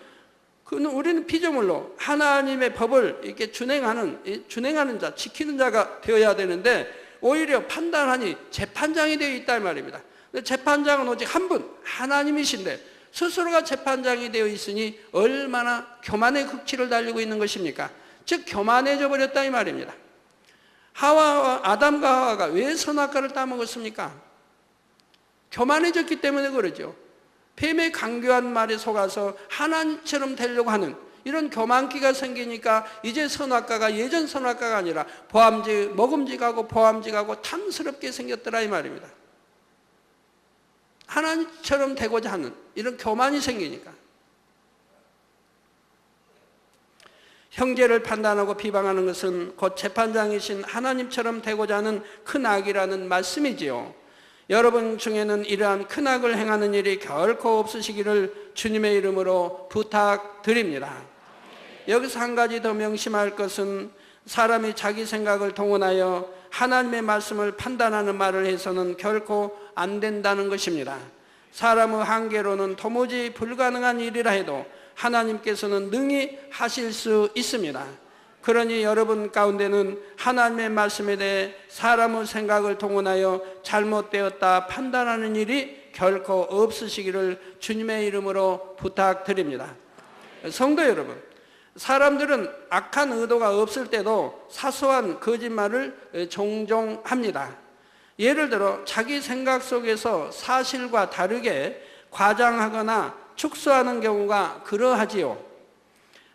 그는 우리는 피조물로 하나님의 법을 이렇게 준행하는 자, 지키는 자가 되어야 되는데 오히려 판단하니 재판장이 되어 있다 이 말입니다. 재판장은 오직 한 분, 하나님이신데 스스로가 재판장이 되어 있으니 얼마나 교만의 극치를 달리고 있는 것입니까? 즉 교만해져 버렸다 이 말입니다. 아담과 하와가 왜 선악과를 따먹었습니까? 교만해졌기 때문에 그러죠. 뱀의 강교한 말에 속아서 하나님처럼 되려고 하는 이런 교만기가 생기니까 이제 선악과가 예전 선악과가 아니라 먹음직하고 보암직하고 탐스럽게 생겼더라 이 말입니다. 하나님처럼 되고자 하는 이런 교만이 생기니까. 형제를 판단하고 비방하는 것은 곧 재판장이신 하나님처럼 되고자 하는 큰 악이라는 말씀이지요. 여러분 중에는 이러한 큰 악을 행하는 일이 결코 없으시기를 주님의 이름으로 부탁드립니다. 여기서 한 가지 더 명심할 것은 사람이 자기 생각을 동원하여 하나님의 말씀을 판단하는 말을 해서는 결코 안 된다는 것입니다. 사람의 한계로는 도무지 불가능한 일이라 해도 하나님께서는 능히 하실 수 있습니다. 그러니 여러분 가운데는 하나님의 말씀에 대해 사람의 생각을 동원하여 잘못되었다 판단하는 일이 결코 없으시기를 주님의 이름으로 부탁드립니다. 성도 여러분, 사람들은 악한 의도가 없을 때도 사소한 거짓말을 종종 합니다. 예를 들어 자기 생각 속에서 사실과 다르게 과장하거나 축소하는 경우가 그러하지요.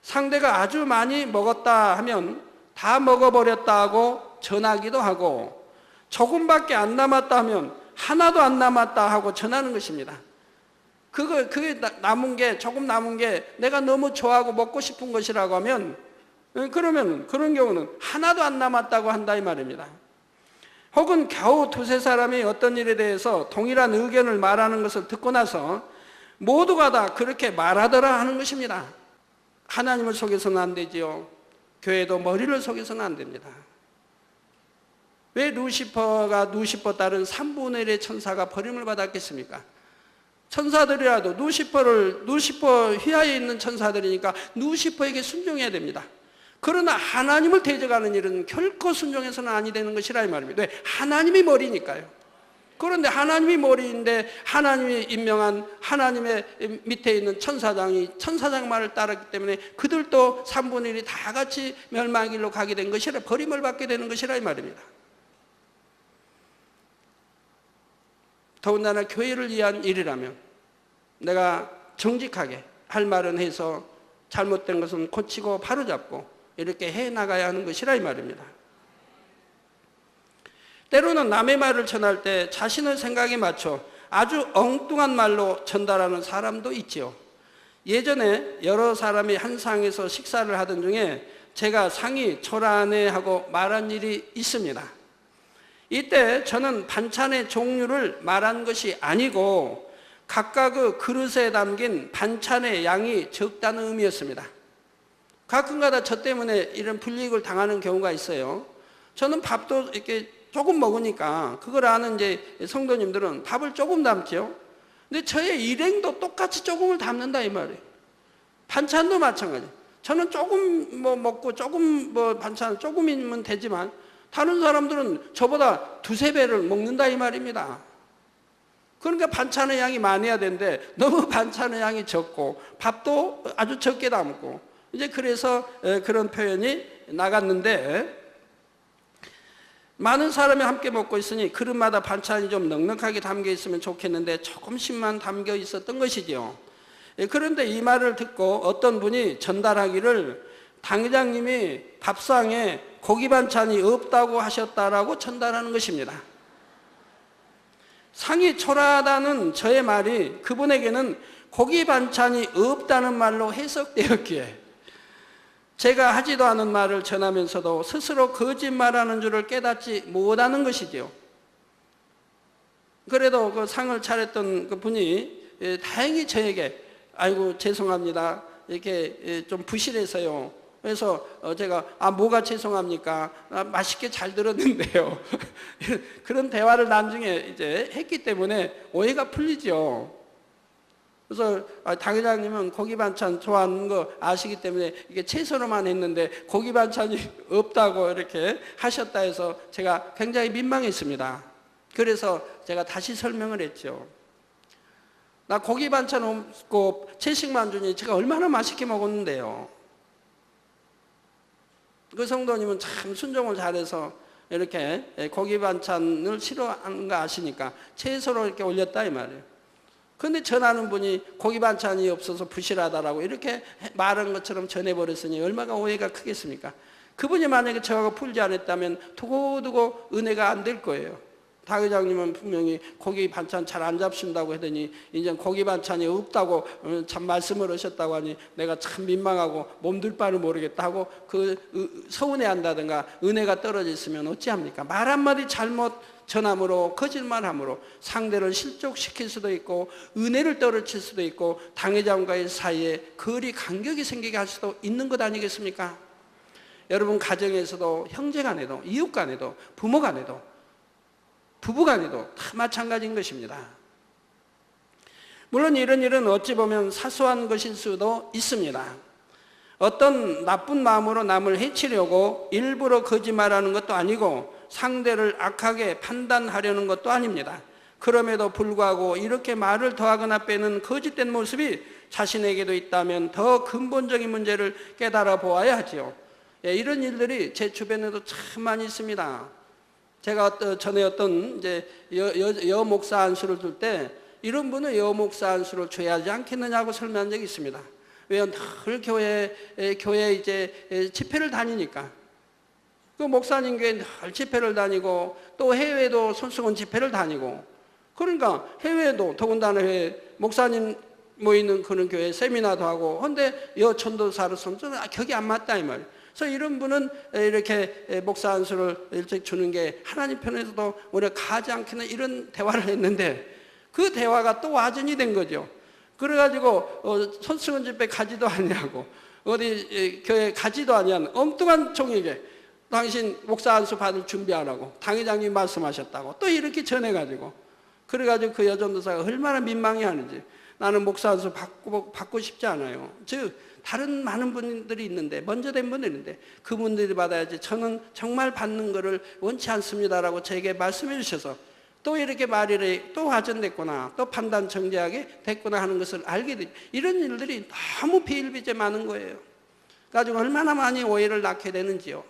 상대가 아주 많이 먹었다 하면 다 먹어버렸다 하고 전하기도 하고, 조금밖에 안 남았다 하면 하나도 안 남았다 하고 전하는 것입니다. 그게 남은 게, 조금 남은 게 내가 너무 좋아하고 먹고 싶은 것이라고 하면, 그러면 그런 경우는 하나도 안 남았다고 한다 이 말입니다. 혹은 겨우 두세 사람이 어떤 일에 대해서 동일한 의견을 말하는 것을 듣고 나서 모두가 다 그렇게 말하더라 하는 것입니다. 하나님을 속여서는 안 되지요. 교회도 머리를 속여서는 안 됩니다. 왜 루시퍼 딸은 3분의 1의 천사가 버림을 받았겠습니까? 천사들이라도 루시퍼 휘하에 있는 천사들이니까 루시퍼에게 순종해야 됩니다. 그러나 하나님을 대적하는 일은 결코 순종해서는 아니 되는 것이라 이 말입니다. 왜? 하나님이 머리니까요. 그런데 하나님이 머리인데 하나님이 임명한 하나님의 밑에 있는 천사장이 천사장 말을 따랐기 때문에 그들도 3분의 1이 다 같이 멸망의 길로 가게 된 것이라, 버림을 받게 되는 것이라 이 말입니다. 더군다나 교회를 위한 일이라면 내가 정직하게 할 말은 해서 잘못된 것은 고치고 바로잡고 이렇게 해나가야 하는 것이라 이 말입니다. 때로는 남의 말을 전할 때 자신의 생각에 맞춰 아주 엉뚱한 말로 전달하는 사람도 있지요. 예전에 여러 사람이 한 상에서 식사를 하던 중에 제가 상이 초라하네 하고 말한 일이 있습니다. 이때 저는 반찬의 종류를 말한 것이 아니고 각각의 그릇에 담긴 반찬의 양이 적다는 의미였습니다. 가끔가다 저 때문에 이런 불이익을 당하는 경우가 있어요. 저는 밥도 이렇게 조금 먹으니까 그걸 아는 이제 성도님들은 밥을 조금 담죠. 근데 저의 일행도 똑같이 조금을 담는다 이 말이에요. 반찬도 마찬가지. 저는 조금 먹고 조금 반찬 조금이면 되지만 다른 사람들은 저보다 두세 배를 먹는다 이 말입니다. 그러니까 반찬의 양이 많아야 되는데 너무 반찬의 양이 적고 밥도 아주 적게 담고, 이제 그래서 그런 표현이 나갔는데, 많은 사람이 함께 먹고 있으니 그릇마다 반찬이 좀 넉넉하게 담겨 있으면 좋겠는데 조금씩만 담겨 있었던 것이죠. 그런데 이 말을 듣고 어떤 분이 전달하기를 당회장님이 밥상에 고기 반찬이 없다고 하셨다라고 전달하는 것입니다. 상이 초라하다는 저의 말이 그분에게는 고기 반찬이 없다는 말로 해석되었기에 제가 하지도 않은 말을 전하면서도 스스로 거짓말하는 줄을 깨닫지 못하는 것이죠. 그래도 그 상을 차렸던 그 분이 다행히 저에게 아이고 죄송합니다 이렇게 좀 부실해서요. 그래서 제가 뭐가 죄송합니까? 맛있게 잘 들었는데요. 그런 대화를 나중에 이제 했기 때문에 오해가 풀리죠. 그래서 당회장님은 고기 반찬 좋아하는 거 아시기 때문에 이게 채소로만 했는데 고기 반찬이 없다고 이렇게 하셨다 해서 제가 굉장히 민망했습니다. 그래서 제가 다시 설명을 했죠. 나 고기 반찬 없고 채식만 주니 제가 얼마나 맛있게 먹었는데요. 그 성도님은 참 순종을 잘해서 이렇게 고기 반찬을 싫어하는 거 아시니까 채소로 이렇게 올렸다 이 말이에요. 그런데 전하는 분이 고기 반찬이 없어서 부실하다라고 이렇게 말한 것처럼 전해버렸으니 얼마나 오해가 크겠습니까? 그분이 만약에 저하고 풀지 않았다면 두고두고 은혜가 안 될 거예요. 당 회장님은 분명히 고기 반찬 잘 안 잡순다고 하더니 이제 고기 반찬이 없다고 참 말씀을 하셨다고 하니 내가 참 민망하고 몸둘 바를 모르겠다고 서운해한다든가 은혜가 떨어져 있으면 어찌합니까? 말 한마디 잘못 전함으로 거짓말함으로 상대를 실족시킬 수도 있고 은혜를 떨어칠 수도 있고 당 회장과의 사이에 거리 간격이 생기게 할 수도 있는 것 아니겠습니까? 여러분 가정에서도 형제간에도 이웃간에도 부모간에도 부부간에도 다 마찬가지인 것입니다. 물론 이런 일은 어찌 보면 사소한 것일 수도 있습니다. 어떤 나쁜 마음으로 남을 해치려고 일부러 거짓말하는 것도 아니고 상대를 악하게 판단하려는 것도 아닙니다. 그럼에도 불구하고 이렇게 말을 더하거나 빼는 거짓된 모습이 자신에게도 있다면 더 근본적인 문제를 깨달아 보아야 하지요. 이런 일들이 제 주변에도 참 많이 있습니다. 제가 전에 어떤 이제 여 목사 안수를 둘 때 이런 분은 여 목사 안수를 줘야 하지 않겠느냐고 설명한 적이 있습니다. 왜냐하면 늘 교회 이제 집회를 다니니까. 그 목사님 교회 늘 집회를 다니고 또 해외도 손수건 집회를 다니고 그러니까 해외도 더군다나 목사님 모이는 그런 교회 세미나도 하고 근데 여천도사로서는 격이 안 맞다 이 말이에요. 그래서 이런 분은 이렇게 목사 안수를 일찍 주는 게 하나님 편에서도 우리가 가지 않겠나 이런 대화를 했는데 그 대화가 또 와전이 된 거죠. 그래가지고 손수건 집회 가지도 아니하고 어디 교회 가지도 아니한 엉뚱한 종에게 당신 목사 안수 받을 준비 안 하고 당회장님 말씀하셨다고 또 이렇게 전해가지고 그래가지고 그 여전도사가 얼마나 민망해하는지 나는 목사 안수 받고 싶지 않아요. 즉 다른 많은 분들이 있는데 먼저 된 분들이 있는데 그분들이 받아야지 저는 정말 받는 것을 원치 않습니다라고 저에게 말씀해 주셔서 또 이렇게 말이 또 화전됐구나 또 판단 정죄하게 됐구나 하는 것을 알게 되죠. 이런 일들이 너무 비일비재 많은 거예요. 가지고 얼마나 많이 오해를 낳게 되는지요.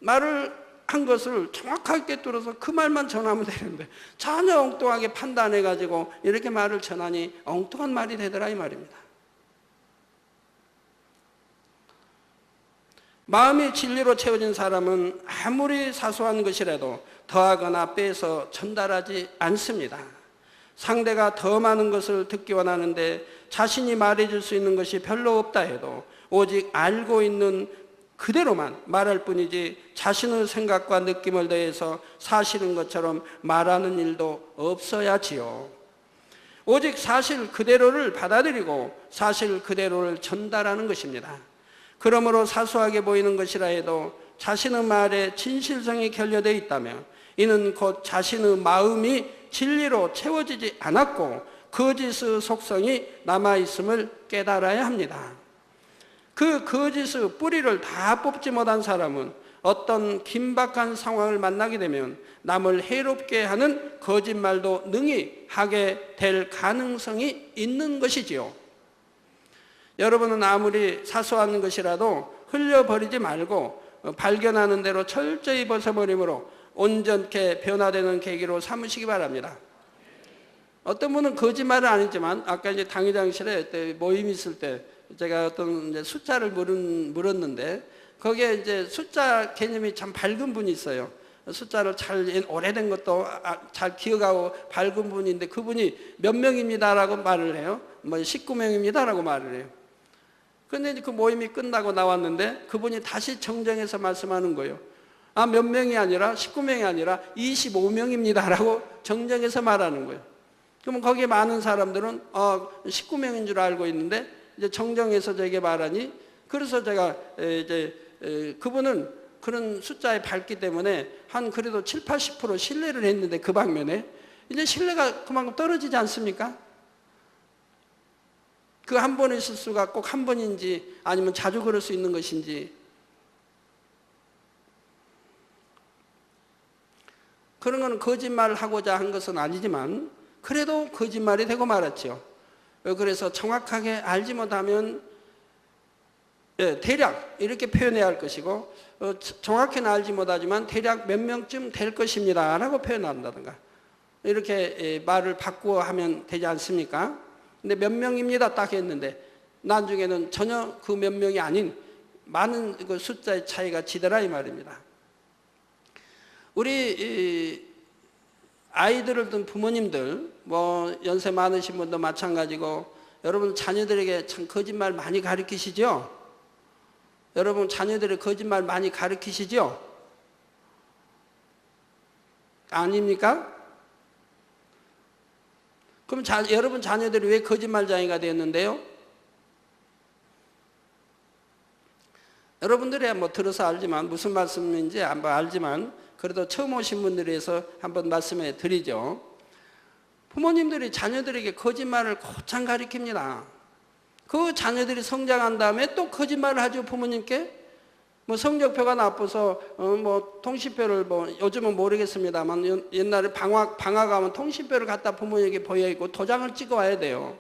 말을 한 것을 정확하게 뚫어서 그 말만 전하면 되는데 전혀 엉뚱하게 판단해가지고 이렇게 말을 전하니 엉뚱한 말이 되더라 이 말입니다. 마음이 진리로 채워진 사람은 아무리 사소한 것이라도 더하거나 빼서 전달하지 않습니다. 상대가 더 많은 것을 듣기 원하는데 자신이 말해줄 수 있는 것이 별로 없다 해도 오직 알고 있는 그대로만 말할 뿐이지 자신의 생각과 느낌을 더해서 사실인 것처럼 말하는 일도 없어야지요. 오직 사실 그대로를 받아들이고 사실 그대로를 전달하는 것입니다. 그러므로 사소하게 보이는 것이라 해도 자신의 말에 진실성이 결여되어 있다면 이는 곧 자신의 마음이 진리로 채워지지 않았고 거짓의 속성이 남아있음을 깨달아야 합니다. 그 거짓의 뿌리를 다 뽑지 못한 사람은 어떤 긴박한 상황을 만나게 되면 남을 해롭게 하는 거짓말도 능히 하게 될 가능성이 있는 것이지요. 여러분은 아무리 사소한 것이라도 흘려버리지 말고 발견하는 대로 철저히 벗어버림으로 온전케 변화되는 계기로 삼으시기 바랍니다. 어떤 분은 거짓말은 아니지만 아까 이제 당회장실에 모임이 있을 때 제가 어떤 이제 숫자를 물었는데 거기에 이제 숫자 개념이 참 밝은 분이 있어요. 숫자를 잘 오래된 것도 잘 기억하고 밝은 분인데 그분이 몇 명입니다라고 말을 해요. 뭐 19명입니다라고 말을 해요. 그런데 그 모임이 끝나고 나왔는데 그분이 다시 정정해서 말씀하는 거예요. 몇 명이 아니라 19명이 아니라 25명입니다라고 정정해서 말하는 거예요. 그러면 거기에 많은 사람들은 19명인 줄 알고 있는데 이제 정정해서 저에게 말하니 그래서 제가 이제 그분은 그런 숫자에 밝기 때문에 한 그래도 7, 80% 신뢰를 했는데 그 방면에 이제 신뢰가 그만큼 떨어지지 않습니까? 그 한 번의 실수가 꼭 한 번인지 아니면 자주 그럴 수 있는 것인지 그런 건 거짓말을 하고자 한 것은 아니지만 그래도 거짓말이 되고 말았죠. 그래서 정확하게 알지 못하면 대략 이렇게 표현해야 할 것이고 정확히는 알지 못하지만 대략 몇 명쯤 될 것입니다 라고 표현한다든가 이렇게 말을 바꾸어 하면 되지 않습니까? 근데 몇 명입니다 딱 했는데 나중에는 전혀 그 몇 명이 아닌 많은 그 숫자의 차이가 지더라 이 말입니다. 우리 아이들을 둔 부모님들, 뭐 연세 많으신 분도 마찬가지고, 여러분 자녀들에게 참 거짓말 많이 가르치시죠? 여러분 자녀들의 거짓말 많이 가르치시죠? 아닙니까? 그럼 여러분 자녀들이 왜 거짓말쟁이가 되었는데요? 여러분들이 뭐 들어서 알지만, 무슨 말씀인지 알지만, 그래도 처음 오신 분들에 해서 한번 말씀해 드리죠. 부모님들이 자녀들에게 거짓말을 곧장 가르칩니다. 그 자녀들이 성장한 다음에 또 거짓말을 하죠, 부모님께. 뭐 성적표가 나빠서 뭐 통신표를, 뭐 요즘은 모르겠습니다만 옛날에 방학하면 통신표를 갖다 부모님에게 보여있고 도장을 찍어 와야 돼요.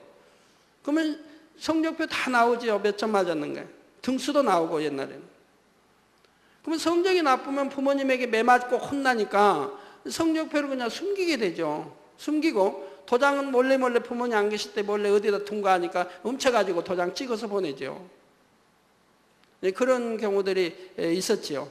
그러면 성적표 다 나오죠. 몇 점 맞았는가. 등수도 나오고 옛날에는. 그러면 성적이 나쁘면 부모님에게 매맞고 혼나니까 성적표를 그냥 숨기게 되죠. 숨기고 도장은 몰래 부모님 안 계실 때 몰래 어디다 둔거하니까 훔쳐가지고 도장 찍어서 보내죠. 그런 경우들이 있었지요.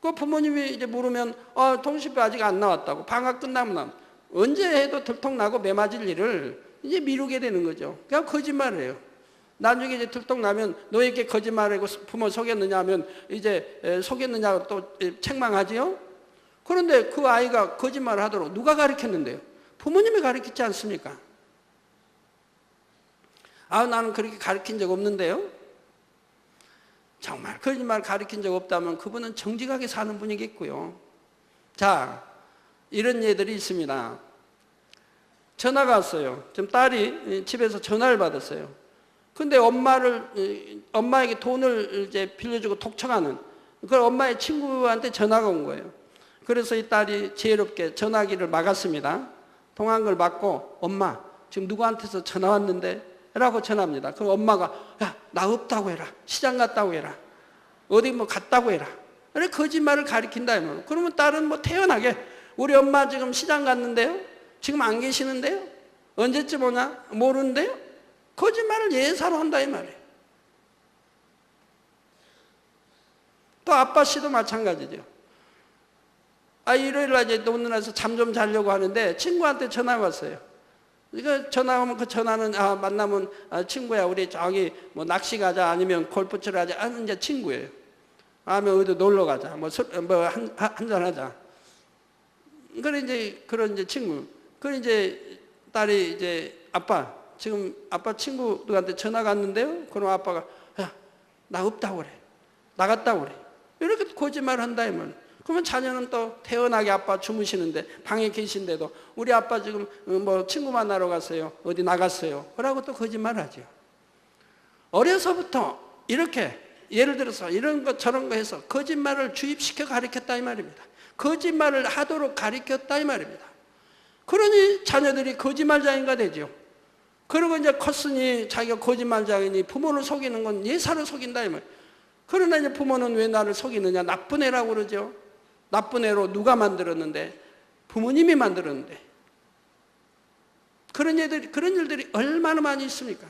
그 부모님이 이제 물으면 통신표 아직 안 나왔다고. 방학 끝나면 언제 해도 들통나고 매맞을 일을 이제 미루게 되는 거죠. 그냥 거짓말을 해요. 나중에 이제 들통나면 너에게 거짓말하고 부모 속였느냐 하면 이제 속였느냐고 또 책망하지요. 그런데 그 아이가 거짓말을 하도록 누가 가르쳤는데요? 부모님이 가르치지 않습니까? 나는 그렇게 가르친 적 없는데요. 정말 거짓말 가르친 적 없다면 그분은 정직하게 사는 분이겠고요. 자, 이런 예들이 있습니다. 전화가 왔어요. 지금 딸이 집에서 전화를 받았어요. 근데 엄마에게 돈을 이제 빌려주고 독청하는, 그걸 엄마의 친구한테 전화가 온 거예요. 그래서 이 딸이 지혜롭게 전화기를 막았습니다. 통화한 걸 막고, 엄마, 지금 누구한테서 전화 왔는데? 라고 전화합니다. 그럼 엄마가, 야, 나 없다고 해라. 시장 갔다고 해라. 어디 뭐 갔다고 해라. 그래, 거짓말을 가리킨다. 그러면 딸은 뭐 태연하게, 우리 엄마 지금 시장 갔는데요? 지금 안 계시는데요? 언제쯤 오냐? 모르는데요? 거짓말을 예사로 한다 이 말이에요. 또 아빠 씨도 마찬가지죠. 일요일 날 이제 논문에서 잠 좀 자려고 하는데 친구한테 전화가 왔어요. 그러니까 전화 오면 그 전화는 만나면 친구야, 우리 저기 뭐 낚시 가자, 아니면 골프 치러 가자 하는 이제 친구예요. 아니면 어디 놀러 가자, 뭐 한잔 하자. 그래 이제 그런 이제 친구. 그래 이제 딸이 이제 아빠, 지금 아빠 친구들한테 전화가 왔는데요. 그럼 아빠가, 야, 나 없다고 그래. 나갔다고 그래. 이렇게 거짓말을 한다 이 말. 그러면 자녀는 또 태연하게 아빠 주무시는데 방에 계신데도 우리 아빠 지금 뭐 친구 만나러 갔어요. 어디 나갔어요. 그러고 또 거짓말을 하죠. 어려서부터 이렇게 예를 들어서 이런 것 저런 거 해서 거짓말을 주입시켜 가르쳤다 이 말입니다. 거짓말을 하도록 가르쳤다 이 말입니다. 그러니 자녀들이 거짓말장애가 되죠. 그리고 이제 컸으니 자기가 거짓말장애니 부모를 속이는 건 예사로 속인다 이 말. 그러나 이제 부모는 왜 나를 속이느냐? 나쁜 애라고 그러죠. 나쁜 애로 누가 만들었는데? 부모님이 만들었는데. 그런 일들이 얼마나 많이 있습니까?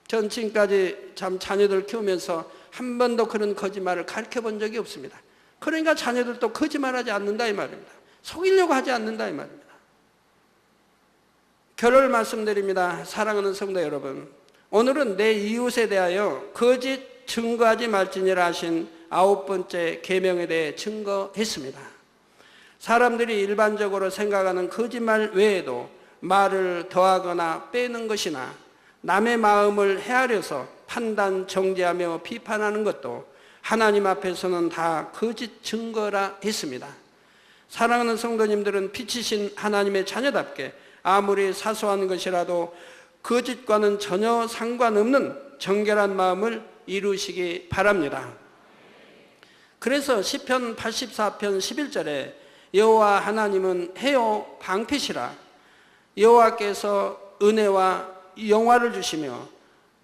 전 지금까지 참 자녀들 키우면서 한 번도 그런 거짓말을 가르쳐 본 적이 없습니다. 그러니까 자녀들도 거짓말하지 않는다 이 말입니다. 속이려고 하지 않는다 이 말입니다. 결론을 말씀드립니다. 사랑하는 성도 여러분, 오늘은 내 이웃에 대하여 거짓 증거하지 말지니라 하신 9번째 계명에 대해 증거했습니다. 사람들이 일반적으로 생각하는 거짓말 외에도 말을 더하거나 빼는 것이나 남의 마음을 헤아려서 판단, 정죄하며 비판하는 것도 하나님 앞에서는 다 거짓 증거라 했습니다. 사랑하는 성도님들은 빛이신 하나님의 자녀답게 아무리 사소한 것이라도 거짓과는 전혀 상관없는 정결한 마음을 이루시기 바랍니다. 그래서 시편 84편 11절에 여호와 하나님은 해요 방패시라. 여호와께서 은혜와 영화를 주시며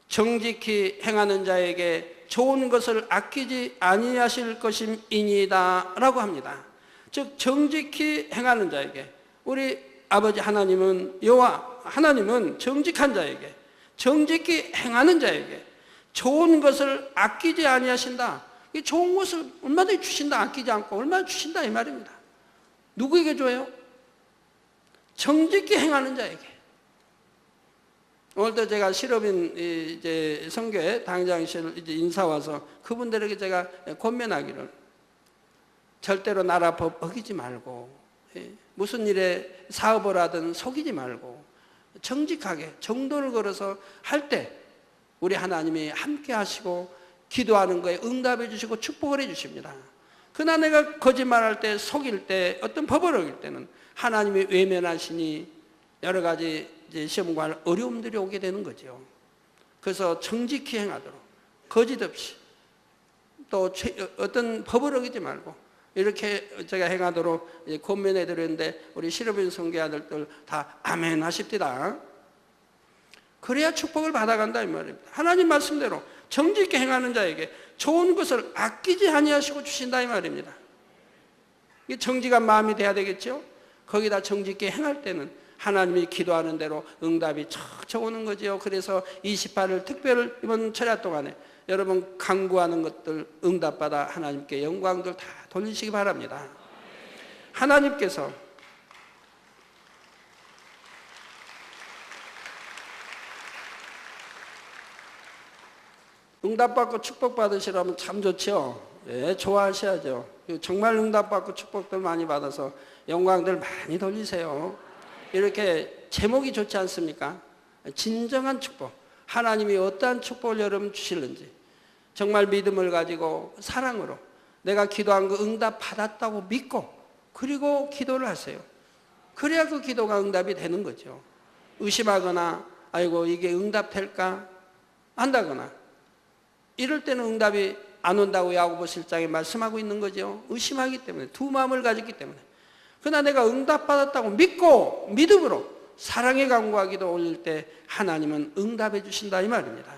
정직히 행하는 자에게 좋은 것을 아끼지 아니하실 것임이니이다 라고 합니다. 즉 정직히 행하는 자에게, 우리 아버지 하나님은, 여호와 하나님은 정직한 자에게, 정직히 행하는 자에게 좋은 것을 아끼지 아니하신다. 이 좋은 것을 얼마든지 주신다, 아끼지 않고 얼마나 주신다 이 말입니다. 누구에게 줘요? 정직히 행하는 자에게. 오늘도 제가 실업인 이제 선교회 당장실 이제 인사 와서 그분들에게 제가 권면하기를, 절대로 나라 법 어기지 말고, 무슨 일에 사업을 하든 속이지 말고 정직하게 정도를 걸어서 할 때 우리 하나님이 함께 하시고 기도하는 거에 응답해 주시고 축복을 해 주십니다. 그러나 내가 거짓말할 때, 속일 때, 어떤 법을 어길 때는 하나님이 외면하시니 여러 가지 이제 시험과 어려움들이 오게 되는 거죠. 그래서 정직히 행하도록, 거짓 없이, 또 어떤 법을 어기지 말고 이렇게 제가 행하도록 권면해 드렸는데, 우리 실업인 선교 아들들 다 아멘 하십니다. 그래야 축복을 받아간다 이 말입니다. 하나님 말씀대로 정직히 행하는 자에게 좋은 것을 아끼지 아니하시고 주신다 이 말입니다. 이게 정직한 마음이 돼야 되겠죠. 거기다 정직히 행할 때는 하나님이 기도하는 대로 응답이 척척 오는 거죠. 그래서 28일 특별 이번 철야 동안에 여러분 간구하는 것들 응답받아 하나님께 영광들 다 돌리시기 바랍니다. 하나님께서 응답받고 축복받으시라면 참 좋죠. 예, 좋아하셔야죠. 정말 응답받고 축복들 많이 받아서 영광들 많이 돌리세요. 이렇게 제목이 좋지 않습니까? 진정한 축복. 하나님이 어떠한 축복을 여러분 주실는지 정말 믿음을 가지고 사랑으로 내가 기도한 거 응답 받았다고 믿고 그리고 기도를 하세요. 그래야 그 기도가 응답이 되는 거죠. 의심하거나 아이고 이게 응답될까 한다거나 이럴 때는 응답이 안 온다고 야고보 실장이 말씀하고 있는 거죠. 의심하기 때문에, 두 마음을 가졌기 때문에. 그러나 내가 응답받았다고 믿고 믿음으로 사랑의 간구와 기도 올릴 때 하나님은 응답해 주신다 이 말입니다.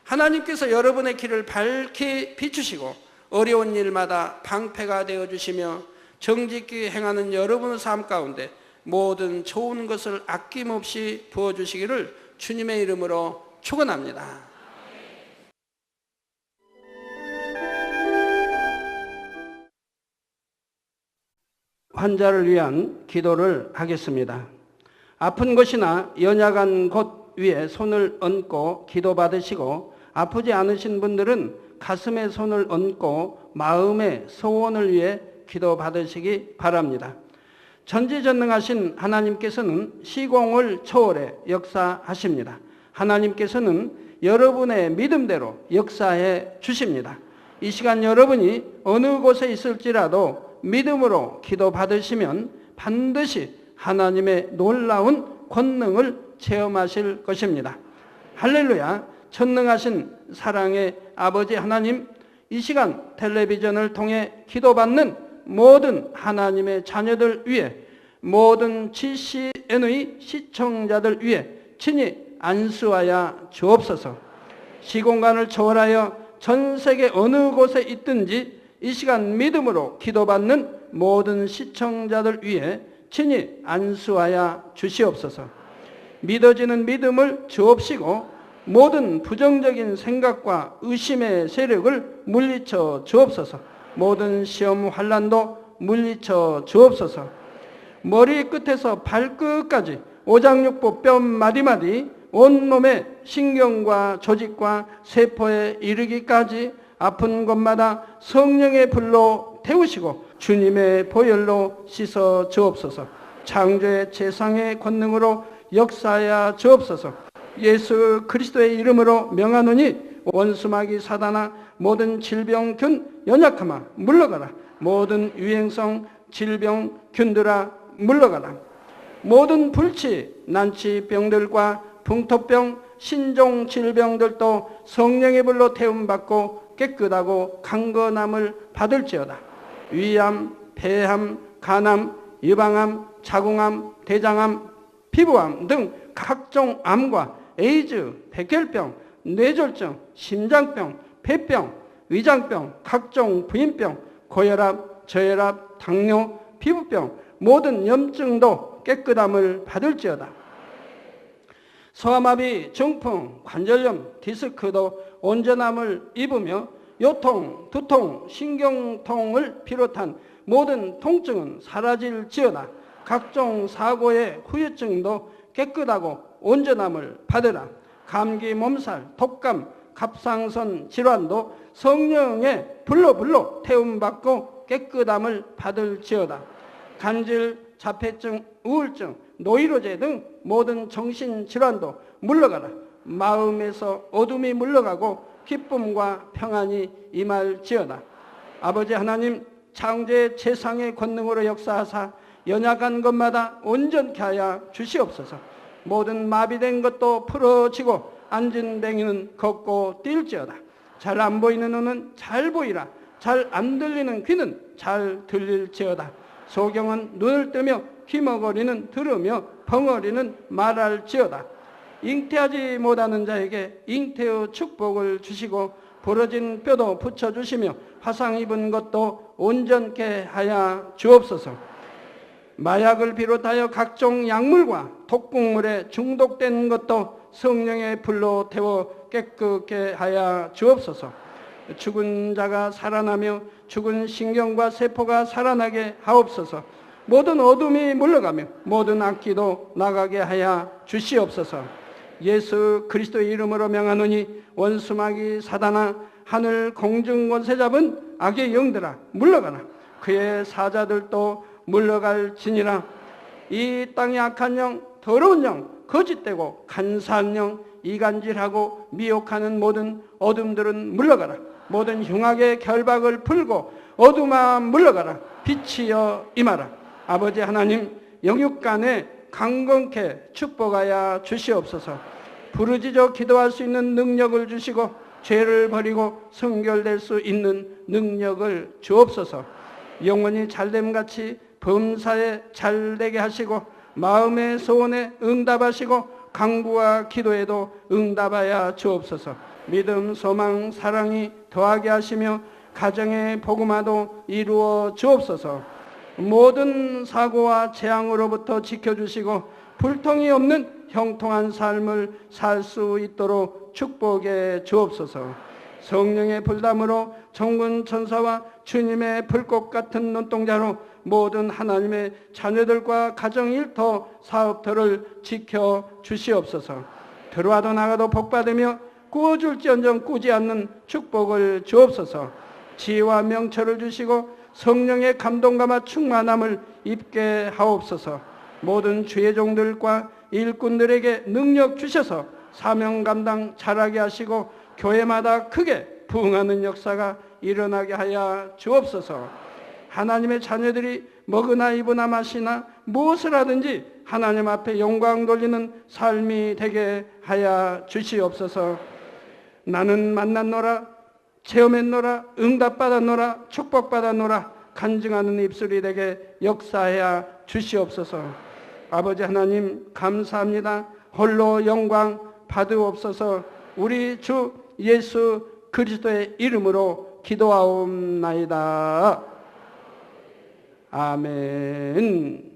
하나님께서 여러분의 길을 밝히 비추시고 어려운 일마다 방패가 되어주시며 정직히 행하는 여러분의 삶 가운데 모든 좋은 것을 아낌없이 부어주시기를 주님의 이름으로 축원합니다. 환자를 위한 기도를 하겠습니다. 아픈 곳이나 연약한 곳 위에 손을 얹고 기도받으시고, 아프지 않으신 분들은 가슴에 손을 얹고 마음의 소원을 위해 기도받으시기 바랍니다. 전지전능하신 하나님께서는 시공을 초월해 역사하십니다. 하나님께서는 여러분의 믿음대로 역사해 주십니다. 이 시간 여러분이 어느 곳에 있을지라도 믿음으로 기도받으시면 반드시 하나님의 놀라운 권능을 체험하실 것입니다. 할렐루야. 전능하신 사랑의 아버지 하나님, 이 시간 텔레비전을 통해 기도받는 모든 하나님의 자녀들 위해, 모든 GCN의 시청자들 위해 친히 안수하여 주옵소서. 시공간을 초월하여 전 세계 어느 곳에 있든지 이 시간 믿음으로 기도받는 모든 시청자들 위해 친히 안수하여 주시옵소서. 믿어지는 믿음을 주옵시고 모든 부정적인 생각과 의심의 세력을 물리쳐 주옵소서. 모든 시험 환난도 물리쳐 주옵소서. 머리 끝에서 발끝까지 오장육부 뼈 마디마디 온몸의 신경과 조직과 세포에 이르기까지 아픈 곳마다 성령의 불로 태우시고 주님의 보혈로 씻어 주옵소서. 창조의 제상의 권능으로 역사하여 주옵소서. 예수 그리스도의 이름으로 명하노니 원수마귀 사단아, 모든 질병균 연약함아 물러가라. 모든 유행성 질병균들아 물러가라. 모든 불치 난치병들과 풍토병 신종 질병들도 성령의 불로 태움받고 깨끗하고 강건함을 받을지어다. 위암, 폐암, 간암, 유방암, 자궁암, 대장암, 피부암 등 각종 암과 에이즈, 백혈병, 뇌졸중, 심장병, 폐병, 위장병, 각종 부인병, 고혈압, 저혈압, 당뇨, 피부병, 모든 염증도 깨끗함을 받을지어다. 소아마비, 중풍, 관절염, 디스크도 온전함을 입으며 요통, 두통, 신경통을 비롯한 모든 통증은 사라질지어다. 각종 사고의 후유증도 깨끗하고 온전함을 받으라. 감기, 몸살, 독감, 갑상선 질환도 성령의 불로 태움받고 깨끗함을 받을지어다. 간질, 자폐증, 우울증, 노이로제 등 모든 정신질환도 물러가라. 마음에서 어둠이 물러가고 기쁨과 평안이 임할지어다. 아버지 하나님, 창조의 최상의 권능으로 역사하사 연약한 것마다 온전케 하여 주시옵소서. 모든 마비된 것도 풀어지고 앉은 뱅이는 걷고 뛸지어다. 잘 안 보이는 눈은 잘 보이라. 잘 안 들리는 귀는 잘 들릴지어다. 소경은 눈을 뜨며 귀머거리는 들으며 벙어리는 말할지어다. 잉태하지 못하는 자에게 잉태의 축복을 주시고 부러진 뼈도 붙여주시며 화상 입은 것도 온전케 하여 주옵소서. 마약을 비롯하여 각종 약물과 독극물에 중독된 것도 성령의 불로 태워 깨끗게 하여 주옵소서. 죽은 자가 살아나며 죽은 신경과 세포가 살아나게 하옵소서. 모든 어둠이 물러가며 모든 악기도 나가게 하여 주시옵소서. 예수 그리스도의 이름으로 명하노니 원수마귀 사단아, 하늘 공중 권세 잡은 악의 영들아 물러가라. 그의 사자들도 물러갈지니라. 이 땅의 악한 영, 더러운 영, 거짓되고 간사한 영, 이간질하고 미혹하는 모든 어둠들은 물러가라. 모든 흉악의 결박을 풀고 어둠아 물러가라. 빛이여 임하라. 아버지 하나님, 영육간에 강건케 축복하여 주시옵소서. 부르짖어 기도할 수 있는 능력을 주시고 죄를 버리고 성결될 수 있는 능력을 주옵소서. 영원히 잘됨같이 범사에 잘되게 하시고 마음의 소원에 응답하시고 간구와 기도에도 응답하여 주옵소서. 믿음, 소망, 사랑이 더하게 하시며 가정의 복음화도 이루어 주옵소서. 모든 사고와 재앙으로부터 지켜주시고 불통이 없는 형통한 삶을 살 수 있도록 축복해 주옵소서. 성령의 불담으로 천군 천사와 주님의 불꽃 같은 눈동자로 모든 하나님의 자녀들과 가정 일터 사업터를 지켜 주시옵소서. 들어와도 나가도 복받으며 구워줄지언정 꾸지 않는 축복을 주옵소서. 지혜와 명철을 주시고 성령의 감동감화 충만함을 입게 하옵소서. 모든 주의 종들과 일꾼들에게 능력 주셔서 사명 감당 잘하게 하시고 교회마다 크게 부흥하는 역사가 일어나게 하여 주옵소서. 하나님의 자녀들이 먹으나 입으나 마시나 무엇을 하든지 하나님 앞에 영광 돌리는 삶이 되게 하여 주시옵소서. 나는 만났노라, 체험했노라, 응답받았노라, 축복받았노라 간증하는 입술이 되게 역사하여 주시옵소서. 아버지 하나님 감사합니다. 홀로 영광 받으옵소서. 우리 주 예수 그리스도의 이름으로 기도하옵나이다. 아멘.